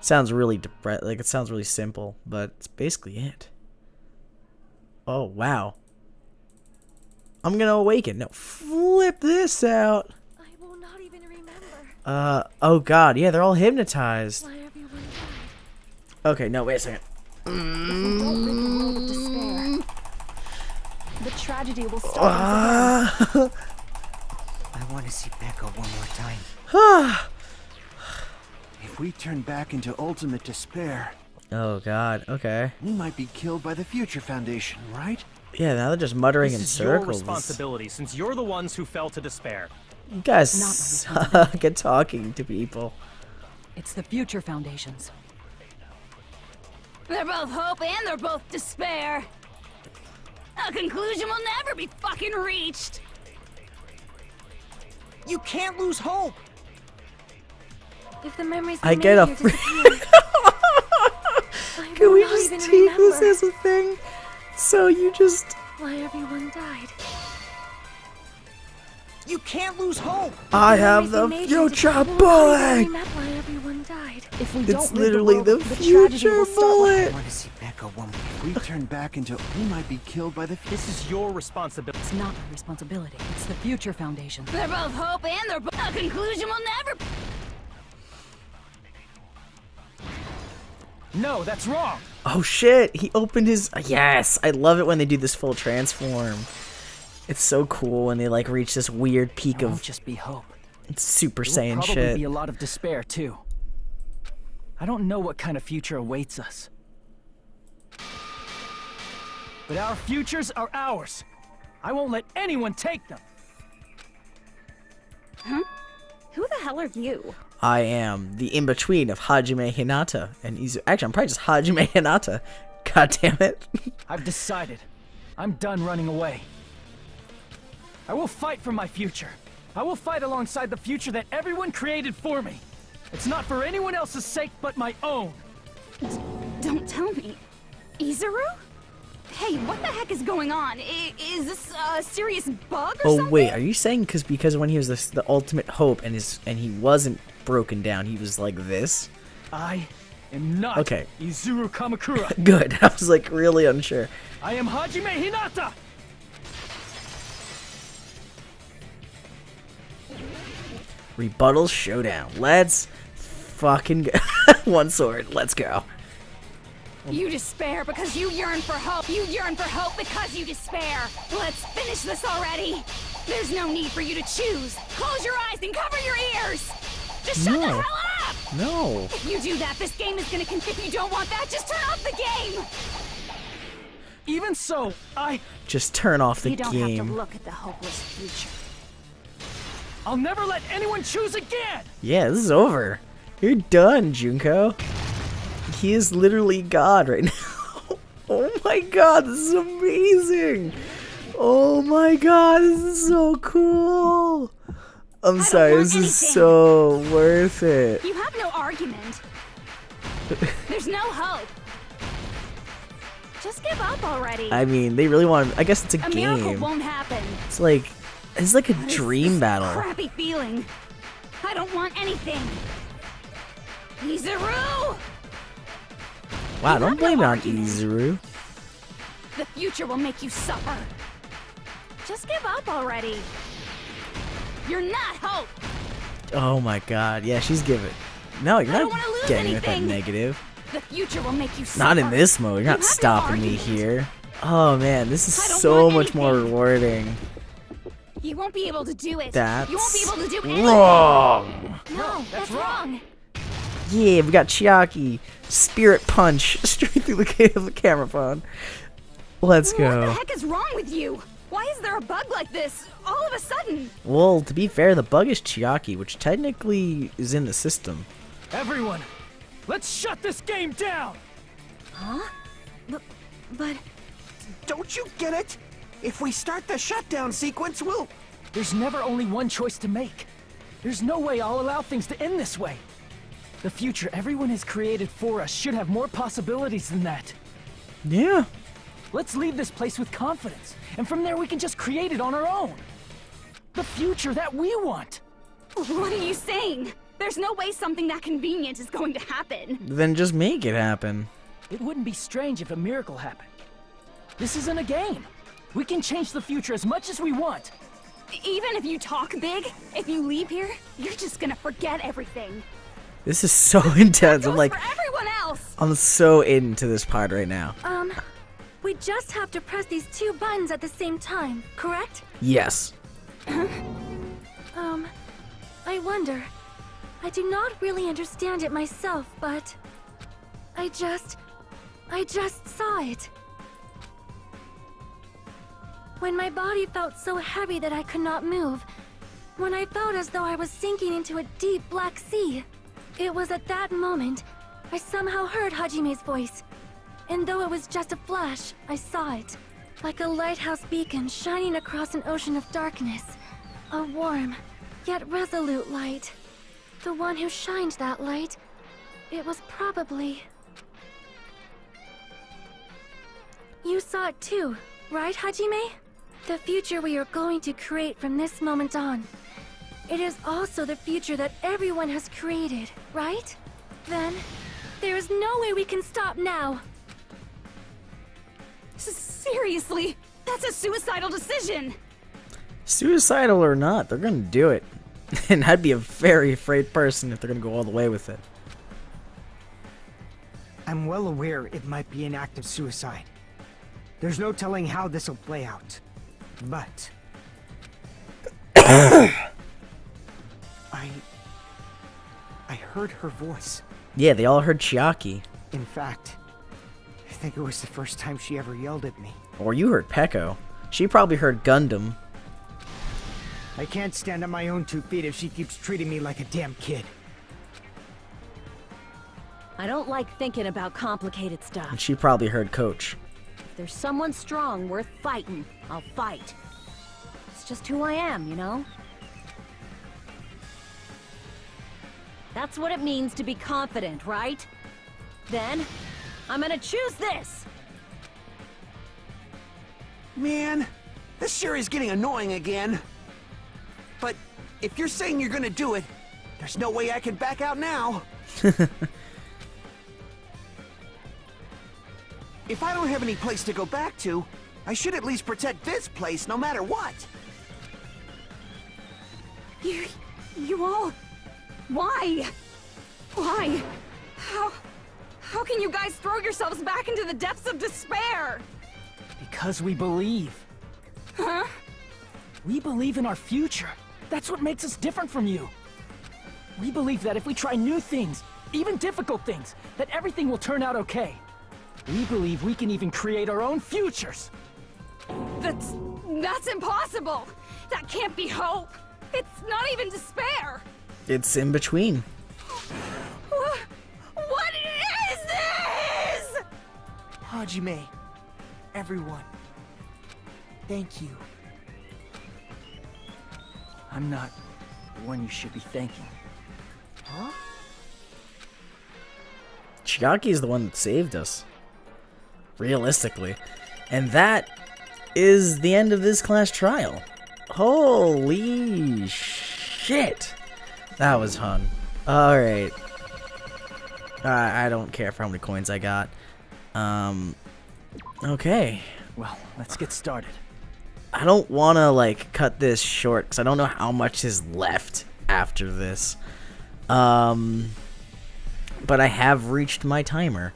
Speaker 1: Sounds really like it sounds really simple, but it's basically it. Oh, wow. I'm gonna awaken. No, flip this out.
Speaker 11: I will not even remember.
Speaker 1: Oh god, yeah, they're all hypnotized.
Speaker 11: Why everyone died.
Speaker 1: Okay, no, wait a second.
Speaker 7: If we don't rid the world of despair, the tragedy will stop once again.
Speaker 3: I want to see Becca one more time.
Speaker 10: If we turn back into ultimate despair,
Speaker 1: Oh god, okay.
Speaker 10: we might be killed by the Future Foundation, right?
Speaker 1: Yeah, now they're just muttering in
Speaker 5: This is your
Speaker 1: circles.
Speaker 5: responsibility, since you're the ones who fell to despair.
Speaker 1: You guys suck at talking to people.
Speaker 8: It's the Future Foundations.
Speaker 4: They're both hope and they're both despair. A conclusion will never be fucking reached.
Speaker 3: You can't lose hope.
Speaker 9: If the memories
Speaker 1: I
Speaker 9: we
Speaker 1: get
Speaker 9: made
Speaker 1: a
Speaker 9: here disappear, I
Speaker 1: Can
Speaker 9: will
Speaker 1: we
Speaker 9: not
Speaker 1: just
Speaker 9: even
Speaker 1: take this
Speaker 9: remember
Speaker 1: as a thing? So you just...
Speaker 9: why everyone died.
Speaker 3: You can't lose hope.
Speaker 1: I have the
Speaker 9: Memories we made here
Speaker 1: future
Speaker 9: disappear, we'll not
Speaker 1: bullet!
Speaker 9: even remember why everyone died.
Speaker 8: If we
Speaker 1: It's
Speaker 8: don't live
Speaker 1: literally
Speaker 8: world,
Speaker 1: the
Speaker 8: tragedy
Speaker 1: future
Speaker 8: will stop.
Speaker 3: I
Speaker 1: bullet!
Speaker 3: want to see Becca one more.
Speaker 10: If we turn back into, we might be killed by the
Speaker 5: This is your responsibility.
Speaker 8: It's not my responsibility. It's the Future Foundation.
Speaker 4: They're both hope and they're both... A conclusion will never...
Speaker 2: No, that's wrong.
Speaker 1: Oh shit, he opened his... Yes! I love it when they do this full transform. It's so cool when they like reach this weird peak
Speaker 2: It won't
Speaker 1: of
Speaker 2: just be hope.
Speaker 1: Super
Speaker 2: There will
Speaker 1: Saiyan
Speaker 2: probably
Speaker 1: shit.
Speaker 2: be a lot of despair too. I don't know what kind of future awaits us. But our futures are ours. I won't let anyone take them.
Speaker 4: Huh? Who the hell are you?
Speaker 1: I am the in-between of Hajime Hinata and Izu. Actually, I'm probably just Hajime Hinata. God damn it.
Speaker 2: I've decided. I'm done running away. I will fight for my future. I will fight alongside the future that everyone created for me. It's not for anyone else's sake but my own.
Speaker 4: Don't tell me. Izuru? Hey, what the heck is going on? Is this a serious bug or something?
Speaker 1: Oh wait, are you saying because when he was the ultimate hope and he wasn't broken down, he was like this?
Speaker 2: I am not
Speaker 1: Okay.
Speaker 2: Izuru Kamakura.
Speaker 1: Good. I was like really unsure.
Speaker 2: I am Hajime Hinata!
Speaker 1: Rebuttal showdown. Let's fucking go. One sword. Let's go.
Speaker 4: You despair because you yearn for hope. You yearn for hope because you despair. Let's finish this already. There's no need for you to choose. Close your eyes and cover your ears. Just shut the
Speaker 1: No.
Speaker 4: hell up!
Speaker 1: No.
Speaker 4: If you do that, this game is gonna If you don't want that, just turn off the game!
Speaker 2: Even so,
Speaker 1: Just turn off the
Speaker 4: You don't have
Speaker 1: game.
Speaker 4: to look at the hopeless future.
Speaker 2: I'll never let anyone choose again!
Speaker 1: Yeah, this is over. You're done, Junko. He is literally God right now. Oh my god, this is amazing. Oh my god, this is so cool. I'm sorry,
Speaker 4: want
Speaker 1: this is
Speaker 4: anything.
Speaker 1: so worth it.
Speaker 4: You have no argument. There's no hope. Just give up already.
Speaker 1: I mean, they really want. I guess it's a
Speaker 4: A miracle
Speaker 1: game.
Speaker 4: won't happen.
Speaker 1: It's like a
Speaker 4: What is
Speaker 1: dream
Speaker 4: this
Speaker 1: battle.
Speaker 4: Crappy feeling. I don't want anything. Izuru!
Speaker 1: Wow, don't
Speaker 4: have
Speaker 1: blame
Speaker 4: no
Speaker 1: it on
Speaker 4: argument.
Speaker 1: Izuru.
Speaker 4: The future will make you suffer. Just give up already. You're not hope.
Speaker 1: Oh my god, yeah, she's giving. No, you're
Speaker 4: I don't
Speaker 1: not
Speaker 4: wanna lose
Speaker 1: getting with that
Speaker 4: anything.
Speaker 1: negative.
Speaker 4: The future will make you suffer.
Speaker 1: Not in this mode. You're
Speaker 4: You
Speaker 1: not
Speaker 4: have no
Speaker 1: stopping me
Speaker 4: argument.
Speaker 1: here. Oh man, this is
Speaker 4: I don't
Speaker 1: so
Speaker 4: want
Speaker 1: much more
Speaker 4: anything.
Speaker 1: rewarding.
Speaker 4: You won't be able to do it.
Speaker 1: That's
Speaker 4: You won't be able to do anything.
Speaker 1: wrong.
Speaker 4: No, that's wrong.
Speaker 1: Yeah, we got Chiaki. Spirit punch straight through the camera phone. Let's
Speaker 4: What the
Speaker 1: go.
Speaker 4: heck is wrong with you? Why is there a bug like this all of a sudden?
Speaker 1: Well, to be fair, the bug is Chiaki, which technically is in the system.
Speaker 2: Everyone, let's shut this game down!
Speaker 4: Huh? But...
Speaker 10: Don't you get it? If we start the shutdown sequence, we'll...
Speaker 2: There's never only one choice to make. There's no way I'll allow things to end this way. The future everyone has created for us should have more possibilities than that.
Speaker 1: Yeah.
Speaker 2: Let's leave this place with confidence, and from there we can just create it on our own. The future that we want.
Speaker 4: What are you saying? There's no way something that convenient is going to happen.
Speaker 1: Then just make it happen.
Speaker 2: It wouldn't be strange if a miracle happened. This isn't a game. We can change the future as much as we want.
Speaker 4: Even if you talk big, if you leave here, you're just gonna forget everything.
Speaker 1: This is so intense. I'm
Speaker 4: Goes
Speaker 1: like,
Speaker 4: for everyone else.
Speaker 1: I'm so into this part right now.
Speaker 9: We just have to press these 2 buttons at the same time, correct?
Speaker 1: Yes.
Speaker 9: I wonder. I do not really understand it myself, but I just saw it. When my body felt so heavy that I could not move, when I felt as though I was sinking into a deep black sea, it was at that moment I somehow heard Hajime's voice. And though it was just a flash, I saw it. Like a lighthouse beacon shining across an ocean of darkness. A warm, yet resolute light. The one who shined that light, it was probably... You saw it too, right, Hajime? The future we are going to create from this moment on. It is also the future that everyone has created, right? Then, there is no way we can stop now.
Speaker 8: Seriously, that's a suicidal decision.
Speaker 1: Suicidal or not, they're gonna do it. And I'd be a very afraid person if they're gonna go all the way with it.
Speaker 3: I'm well aware it might be an act of suicide. There's no telling how this'll play out. But... I heard her voice.
Speaker 1: Yeah, they all heard Chiaki.
Speaker 3: In fact, I think it was the first time she ever yelled at me.
Speaker 1: Or you heard Peko. She probably heard Gundam.
Speaker 3: I can't stand on my own 2 feet if she keeps treating me like a damn kid.
Speaker 12: I don't like thinking about complicated stuff.
Speaker 1: And she probably heard Coach.
Speaker 12: If there's someone strong worth fighting, I'll fight. It's just who I am, you know? That's what it means to be confident, right? Then, I'm gonna choose this!
Speaker 10: Man, this sure is getting annoying again. But if you're saying you're gonna do it, there's no way I can back out now. If I don't have any place to go back to, I should at least protect this place no matter what.
Speaker 8: You all... Why? Why? How can you guys throw yourselves back into the depths of despair?
Speaker 2: Because we believe.
Speaker 8: Huh?
Speaker 2: We believe in our future. That's what makes us different from you. We believe that if we try new things, even difficult things, that everything will turn out okay. We believe we can even create our own futures.
Speaker 8: That's impossible! That can't be hope! It's not even despair!
Speaker 1: It's in between.
Speaker 8: What is this?!
Speaker 3: Hajime, everyone, thank you.
Speaker 2: I'm not the one you should be thanking.
Speaker 3: Huh?
Speaker 1: Chiaki is the one that saved us. Realistically. And that is the end of this class trial. Holy shit. That was fun. Alright. I don't care for how many coins I got. Okay.
Speaker 2: Well, let's get started.
Speaker 1: I don't want to, like, cut this short, because I don't know how much is left after this. But I have reached my timer.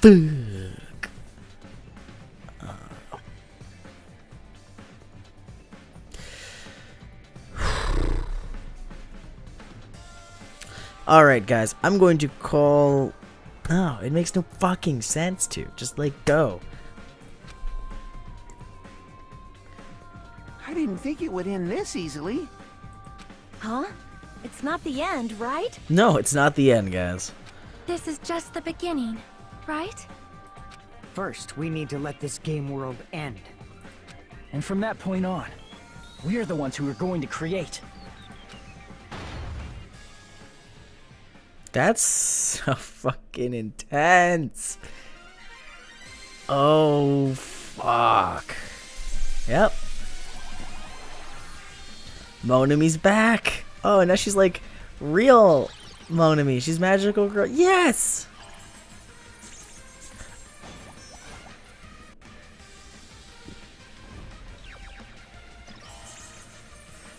Speaker 1: Fuck. Alright, guys. I'm going to call... No, it makes no fucking sense to. Just, like, go.
Speaker 10: I didn't think it would end this easily.
Speaker 12: Huh? It's not the end, right?
Speaker 1: No, it's not the end, guys.
Speaker 9: This is just the beginning, right?
Speaker 3: First, we need to let this game world end.
Speaker 2: And from that point on, we're the ones who are going to create.
Speaker 1: That's so fucking intense. Oh, fuck. Yep. Monami's back. Oh, and now she's like real Monami. She's magical girl. Yes!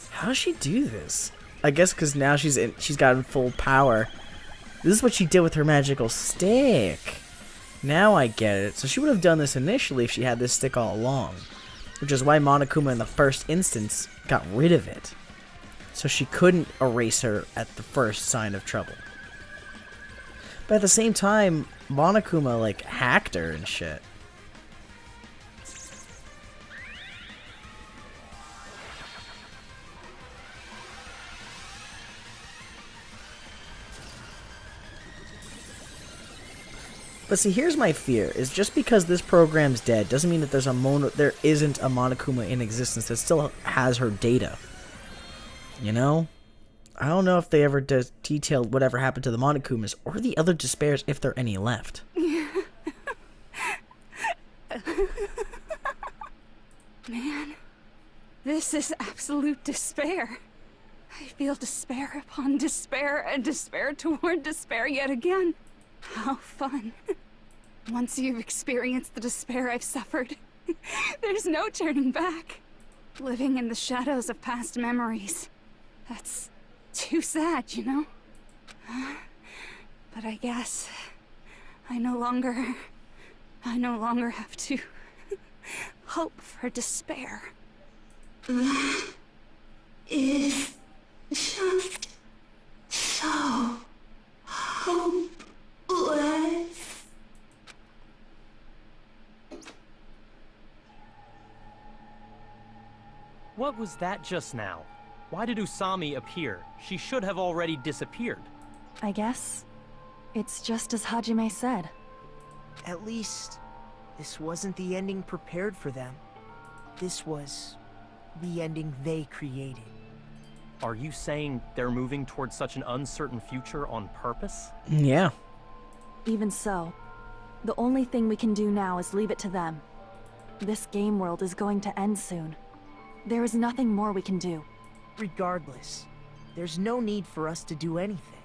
Speaker 1: How does she do this? I guess because now she's gotten full power. This is what she did with her magical stick. Now I get it. So she would have done this initially if she had this stick all along. Which is why Monokuma in the first instance got rid of it. So she couldn't erase her at the first sign of trouble. But at the same time, Monokuma, like, hacked her and shit. But see, here's my fear, is just because this program's dead doesn't mean that there isn't a Monokuma in existence that still has her data. You know? I don't know if they ever detailed whatever happened to the Monokumas or the other despairs, if there are any left.
Speaker 8: Man, this is absolute despair. I feel despair upon despair and despair toward despair yet again. How fun. Once you've experienced the despair I've suffered, there's no turning back. Living in the shadows of past memories. That's too sad, you know? But I guess I no longer have to hope for despair.
Speaker 14: That is just so hopeless.
Speaker 5: What was that just now? Why did Usami appear? She should have already disappeared.
Speaker 7: I guess it's just as Hajime said.
Speaker 3: At least, this wasn't the ending prepared for them. This was the ending they created.
Speaker 5: Are you saying they're moving towards such an uncertain future on purpose?
Speaker 1: Yeah.
Speaker 7: Even so, the only thing we can do now is leave it to them. This game world is going to end soon. There is nothing more we can do.
Speaker 3: Regardless, there's no need for us to do anything.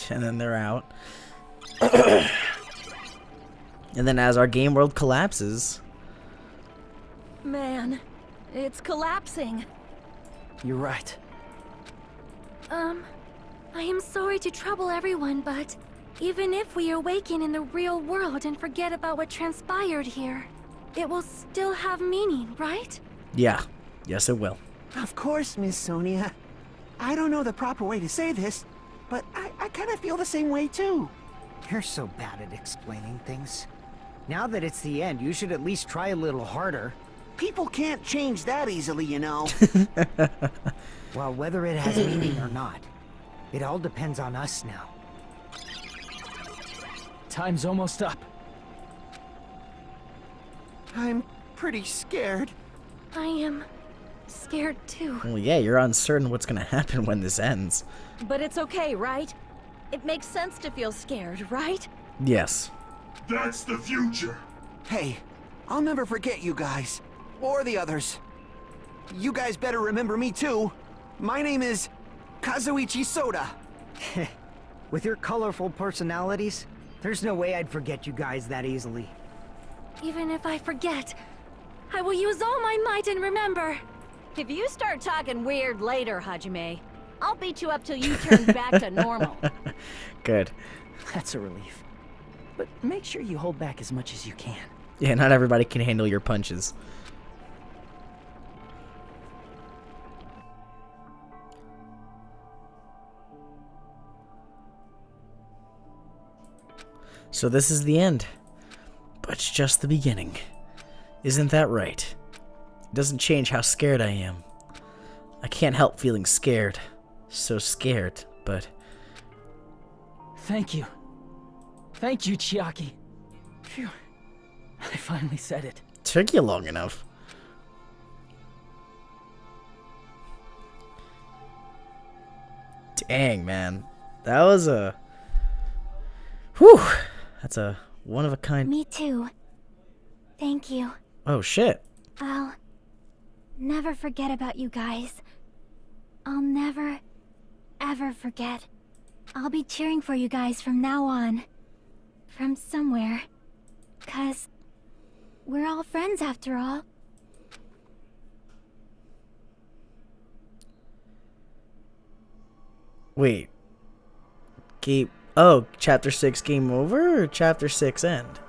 Speaker 1: And then they're out. And then as our game world collapses...
Speaker 12: Man, it's collapsing.
Speaker 2: You're right.
Speaker 9: I am sorry to trouble everyone, but even if we awaken in the real world and forget about what transpired here, it will still have meaning, right?
Speaker 1: Yeah. Yes, it will.
Speaker 10: Of course, Miss Sonia. I don't know the proper way to say this, but I kind of feel the same way too.
Speaker 3: You're so bad at explaining things. Now that it's the end, you should at least try a little harder.
Speaker 10: People can't change that easily, you know.
Speaker 3: Well, whether it has meaning or not, it all depends on us now.
Speaker 2: Time's almost up.
Speaker 10: I'm pretty scared.
Speaker 9: I am scared too.
Speaker 1: Well, yeah, you're uncertain what's gonna happen when this ends.
Speaker 12: But it's okay, right? It makes sense to feel scared, right?
Speaker 1: Yes.
Speaker 13: That's the future.
Speaker 10: Hey, I'll never forget you guys. Or the others. You guys better remember me too. My name is Kazuichi Soda.
Speaker 3: With your colorful personalities, there's no way I'd forget you guys that easily.
Speaker 9: Even if I forget, I will use all my might and remember.
Speaker 12: If you start talking weird later, Hajime, I'll beat you up till you turn back to normal.
Speaker 1: Good.
Speaker 2: That's a relief. But make sure you hold back as much as you can.
Speaker 1: Yeah, not everybody can handle your punches. So this is the end. But it's just the beginning. Isn't that right? It doesn't change how scared I am. I can't help feeling scared. So scared, but...
Speaker 2: Thank you. Thank you, Chiaki. Phew. I finally said it.
Speaker 1: Took you long enough. Dang, man. That was a... Whew. That's a one-of-a-kind...
Speaker 9: Me too. Thank you.
Speaker 1: Oh, shit.
Speaker 9: I'll never forget about you guys. I'll never, ever forget. I'll be cheering for you guys from now on. From somewhere. 'Cause we're all friends after all.
Speaker 1: Wait. Chapter 6 game over or Chapter 6 end?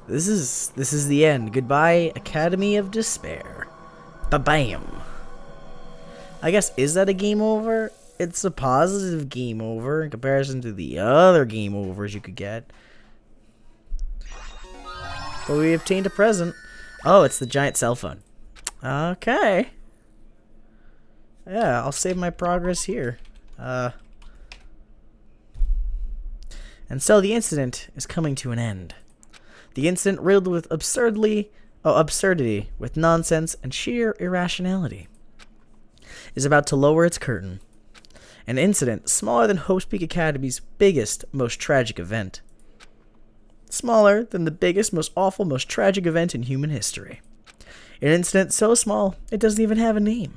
Speaker 1: This is the end. Goodbye, Academy of Despair. Ba-bam. I guess, is that a game over? It's a positive game over in comparison to the other game overs you could get. But we obtained a present. Oh, it's the giant cell phone. Okay. Yeah, I'll save my progress here. And so the incident is coming to an end. The incident riddled with absurdity, with nonsense and sheer irrationality, is about to lower its curtain. An incident smaller than Hope's Peak Academy's biggest, most tragic event. Smaller than the biggest, most awful, most tragic event in human history. An incident so small, it doesn't even have a name.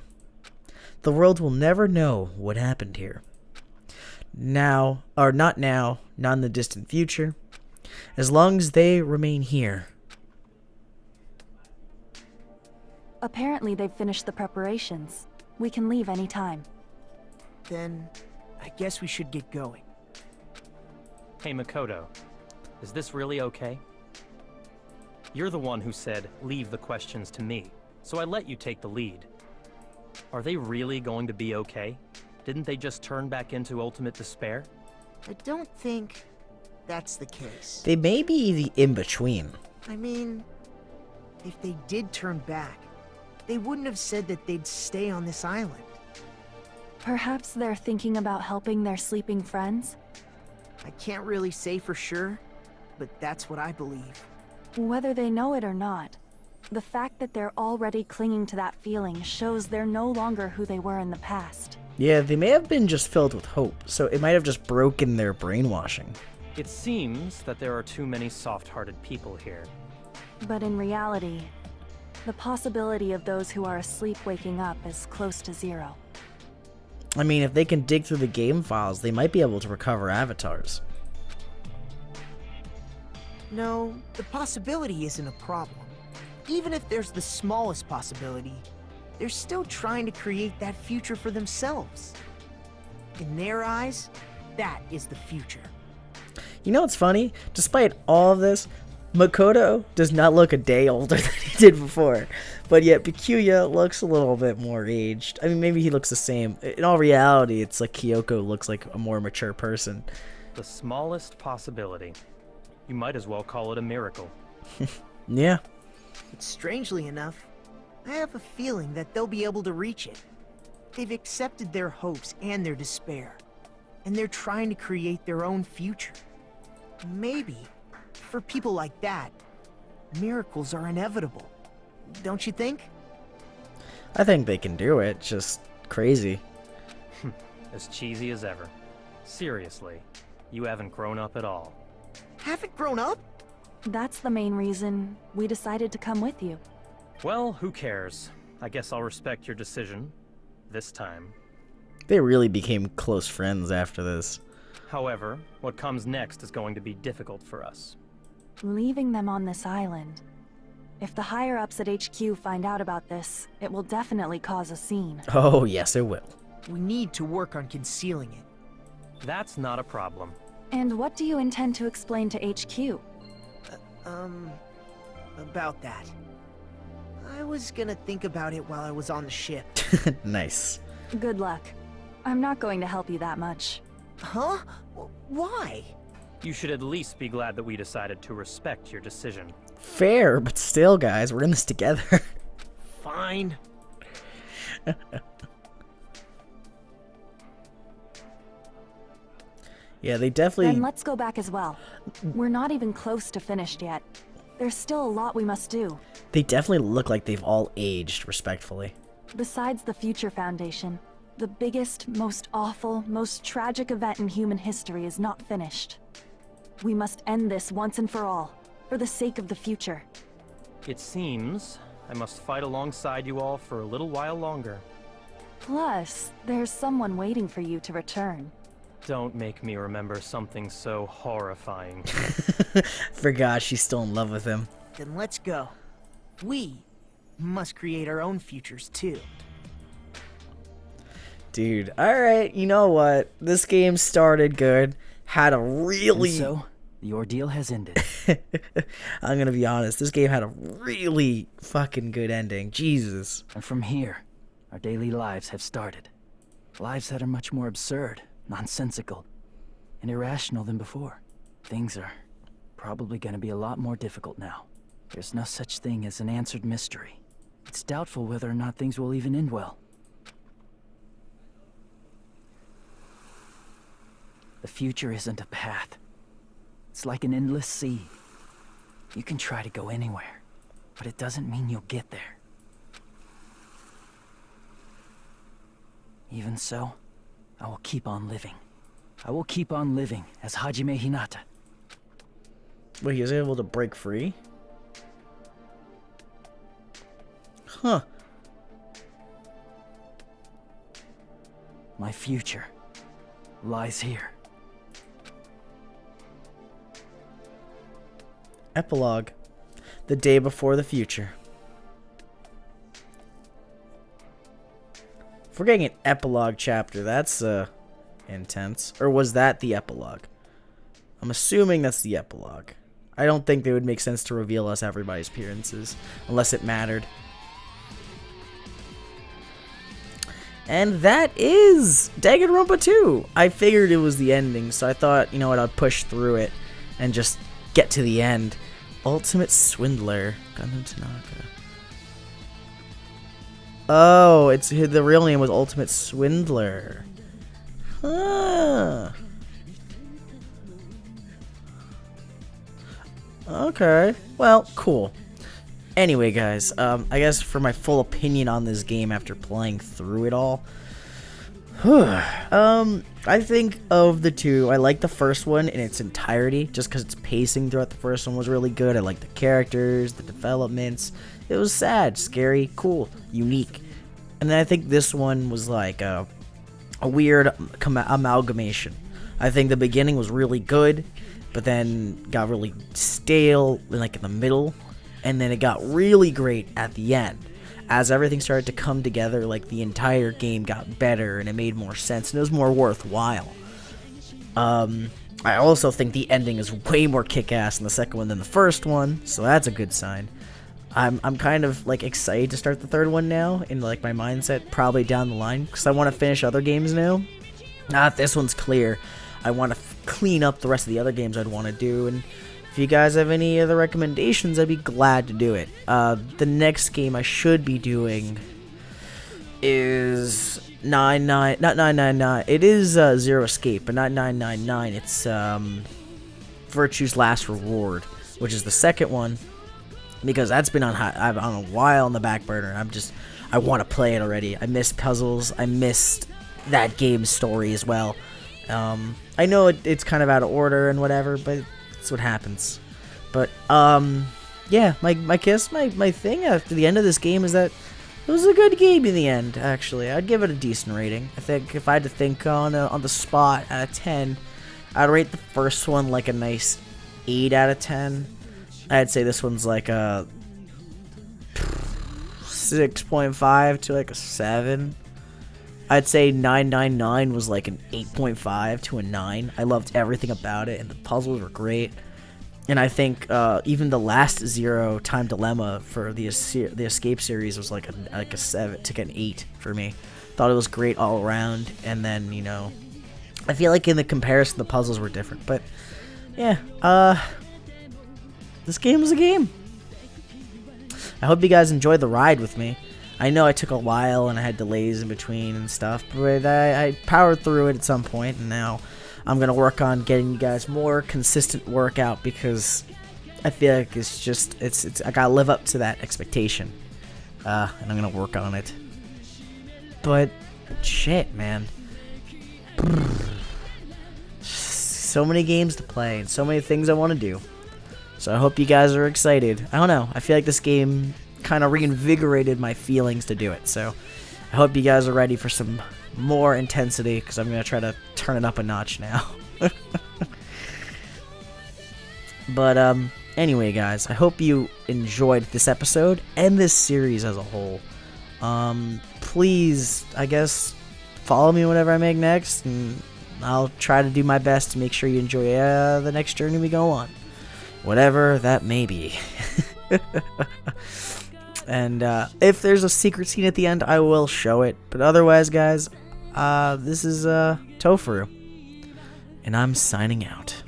Speaker 1: The world will never know what happened here. Now, or not now, not in the distant future. As long as they remain here.
Speaker 7: Apparently they've finished the preparations. We can leave any time.
Speaker 3: Then, I guess we should get going.
Speaker 5: Hey, Makoto. Is this really okay? You're the one who said, leave the questions to me, so I let you take the lead. Are they really going to be okay? Didn't they just turn back into ultimate despair?
Speaker 3: I don't think that's the case.
Speaker 1: They may be the in-between.
Speaker 3: I mean, if they did turn back, they wouldn't have said that they'd stay on this island.
Speaker 7: Perhaps they're thinking about helping their sleeping friends?
Speaker 3: I can't really say for sure, but that's what I believe.
Speaker 7: Whether they know it or not, the fact that they're already clinging to that feeling shows they're no longer who they were in the past.
Speaker 1: Yeah, they may have been just filled with hope, so it might have just broken their brainwashing.
Speaker 5: It seems that there are too many soft-hearted people here.
Speaker 7: But in reality, the possibility of those who are asleep waking up is close to zero.
Speaker 1: I mean, if they can dig through the game files, they might be able to recover avatars.
Speaker 3: No, the possibility isn't a problem. Even if there's the smallest possibility, they're still trying to create that future for themselves. In their eyes, that is the future.
Speaker 1: You know what's funny? Despite all of this, Makoto does not look a day older than he did before. But yet, Bikuya looks a little bit more aged. I mean, maybe he looks the same. In all reality, it's like Kyoko looks like a more mature person.
Speaker 5: The smallest possibility. You might as well call it a miracle.
Speaker 1: Yeah.
Speaker 3: But strangely enough, I have a feeling that they'll be able to reach it. They've accepted their hopes and their despair, and they're trying to create their own future. Maybe, for people like that, miracles are inevitable. Don't you think?
Speaker 1: I think they can do it, just crazy.
Speaker 5: As cheesy as ever. Seriously, you haven't grown up at all.
Speaker 3: Haven't grown up?
Speaker 7: That's the main reason we decided to come with you.
Speaker 5: Well, who cares? I guess I'll respect your decision. This time.
Speaker 1: They really became close friends after this.
Speaker 5: However, what comes next is going to be difficult for us.
Speaker 7: Leaving them on this island. If the higher-ups at HQ find out about this, it will definitely cause a scene.
Speaker 1: Oh, yes, it will.
Speaker 3: We need to work on concealing it.
Speaker 5: That's not a problem.
Speaker 7: And what do you intend to explain to HQ?
Speaker 3: About that. I was gonna think about it while I was on the ship.
Speaker 1: Nice.
Speaker 7: Good luck. I'm not going to help you that much.
Speaker 3: Huh? Why?
Speaker 5: You should at least be glad that we decided to respect your decision.
Speaker 1: Fair, but still, guys, we're in this together.
Speaker 3: Fine.
Speaker 1: Yeah, they definitely...
Speaker 7: Then let's go back as well. We're not even close to finished yet. There's still a lot we must do.
Speaker 1: They definitely look like they've all aged, respectfully.
Speaker 7: Besides the Future Foundation, the biggest, most awful, most tragic event in human history is not finished. We must end this once and for all, for the sake of the future.
Speaker 5: It seems I must fight alongside you all for a little while longer.
Speaker 7: Plus, there's someone waiting for you to return.
Speaker 5: Don't make me remember something so horrifying.
Speaker 1: Forgot she's still in love with him.
Speaker 3: Then let's go. We must create our own futures too.
Speaker 1: Dude, alright, you know what? This game started good, had a really...
Speaker 2: And so, the ordeal has ended.
Speaker 1: I'm gonna be honest, this game had a really fucking good ending. Jesus.
Speaker 2: And from here, our daily lives have started. Lives that are much more absurd, nonsensical, and irrational than before. Things are probably gonna be a lot more difficult now. There's no such thing as an answered mystery. It's doubtful whether or not things will even end well. The future isn't a path. It's like an endless sea. You can try to go anywhere, but it doesn't mean you'll get there. Even so, I will keep on living. I will keep on living as Hajime Hinata.
Speaker 1: Wait, he was able to break free? Huh.
Speaker 2: My future lies here.
Speaker 1: Epilogue. The day before the future. If we're getting an epilogue chapter, that's intense. Or was that the epilogue? I'm assuming that's the epilogue. I don't think they would make sense to reveal us everybody's appearances unless it mattered. And that is Danganronpa 2. I figured it was the ending, so I thought, you know what, I'd push through it and just get to the end. Ultimate Swindler. Gundam Tanaka. Oh, it's the real name was Ultimate Swindler. Huh. Okay. Well, cool. Anyway, guys, I guess for my full opinion on this game after playing through it all, I think of the two, I like the first one in its entirety, just because its pacing throughout the first one was really good. I like the characters, the developments. It was sad, scary, cool, unique. And then I think this one was like a weird amalgamation. I think the beginning was really good, but then got really stale, like in the middle, and then it got really great at the end. As everything started to come together, like the entire game got better and it made more sense and it was more worthwhile. I also think the ending is way more kick-ass in the second one than the first one, so that's a good sign. I'm kind of like excited to start the third one now in like my mindset, probably down the line, because I want to finish other games now. Now that this one's clear, I want to clean up the rest of the other games I'd want to do, and if you guys have any other recommendations, I'd be glad to do it. The next game I should be doing is not 999. It is Zero Escape, but not 999. It's Virtue's Last Reward, which is the second one, because that's been on a while on the back burner. I want to play it already. I missed puzzles. I missed that game's story as well. I know it's kind of out of order and whatever, but that's what happens. But yeah, my thing after the end of this game is that it was a good game in the end. Actually, I'd give it a decent rating. I think if I had to think on the spot out of 10, I'd rate the first one like a nice 8 out of 10. I'd say this one's like a 6.5 to like a 7. I'd say 999 was like an 8.5 to a 9. I loved everything about it, and the puzzles were great. And I think even the last Zero Time Dilemma for the Escape series was like a 7 to an 8 for me. Thought it was great all around, and then, you know, I feel like in the comparison the puzzles were different. But yeah, this game was a game. I hope you guys enjoyed the ride with me. I know it took a while and I had delays in between and stuff, but I powered through it at some point, and now I'm going to work on getting you guys more consistent work out, because I feel like it's I got to live up to that expectation, and I'm going to work on it. But shit, man. So many games to play and so many things I want to do. So I hope you guys are excited. I don't know. I feel like this game kind of reinvigorated my feelings to do it. So I hope you guys are ready for some more intensity, because I'm going to try to turn it up a notch now. But anyway, guys, I hope you enjoyed this episode and this series as a whole. Please, I guess, follow me whenever I make next, and I'll try to do my best to make sure you enjoy the next journey we go on. Whatever that may be. And if there's a secret scene at the end, I will show it. But otherwise, guys, this is Tofuru. And I'm signing out.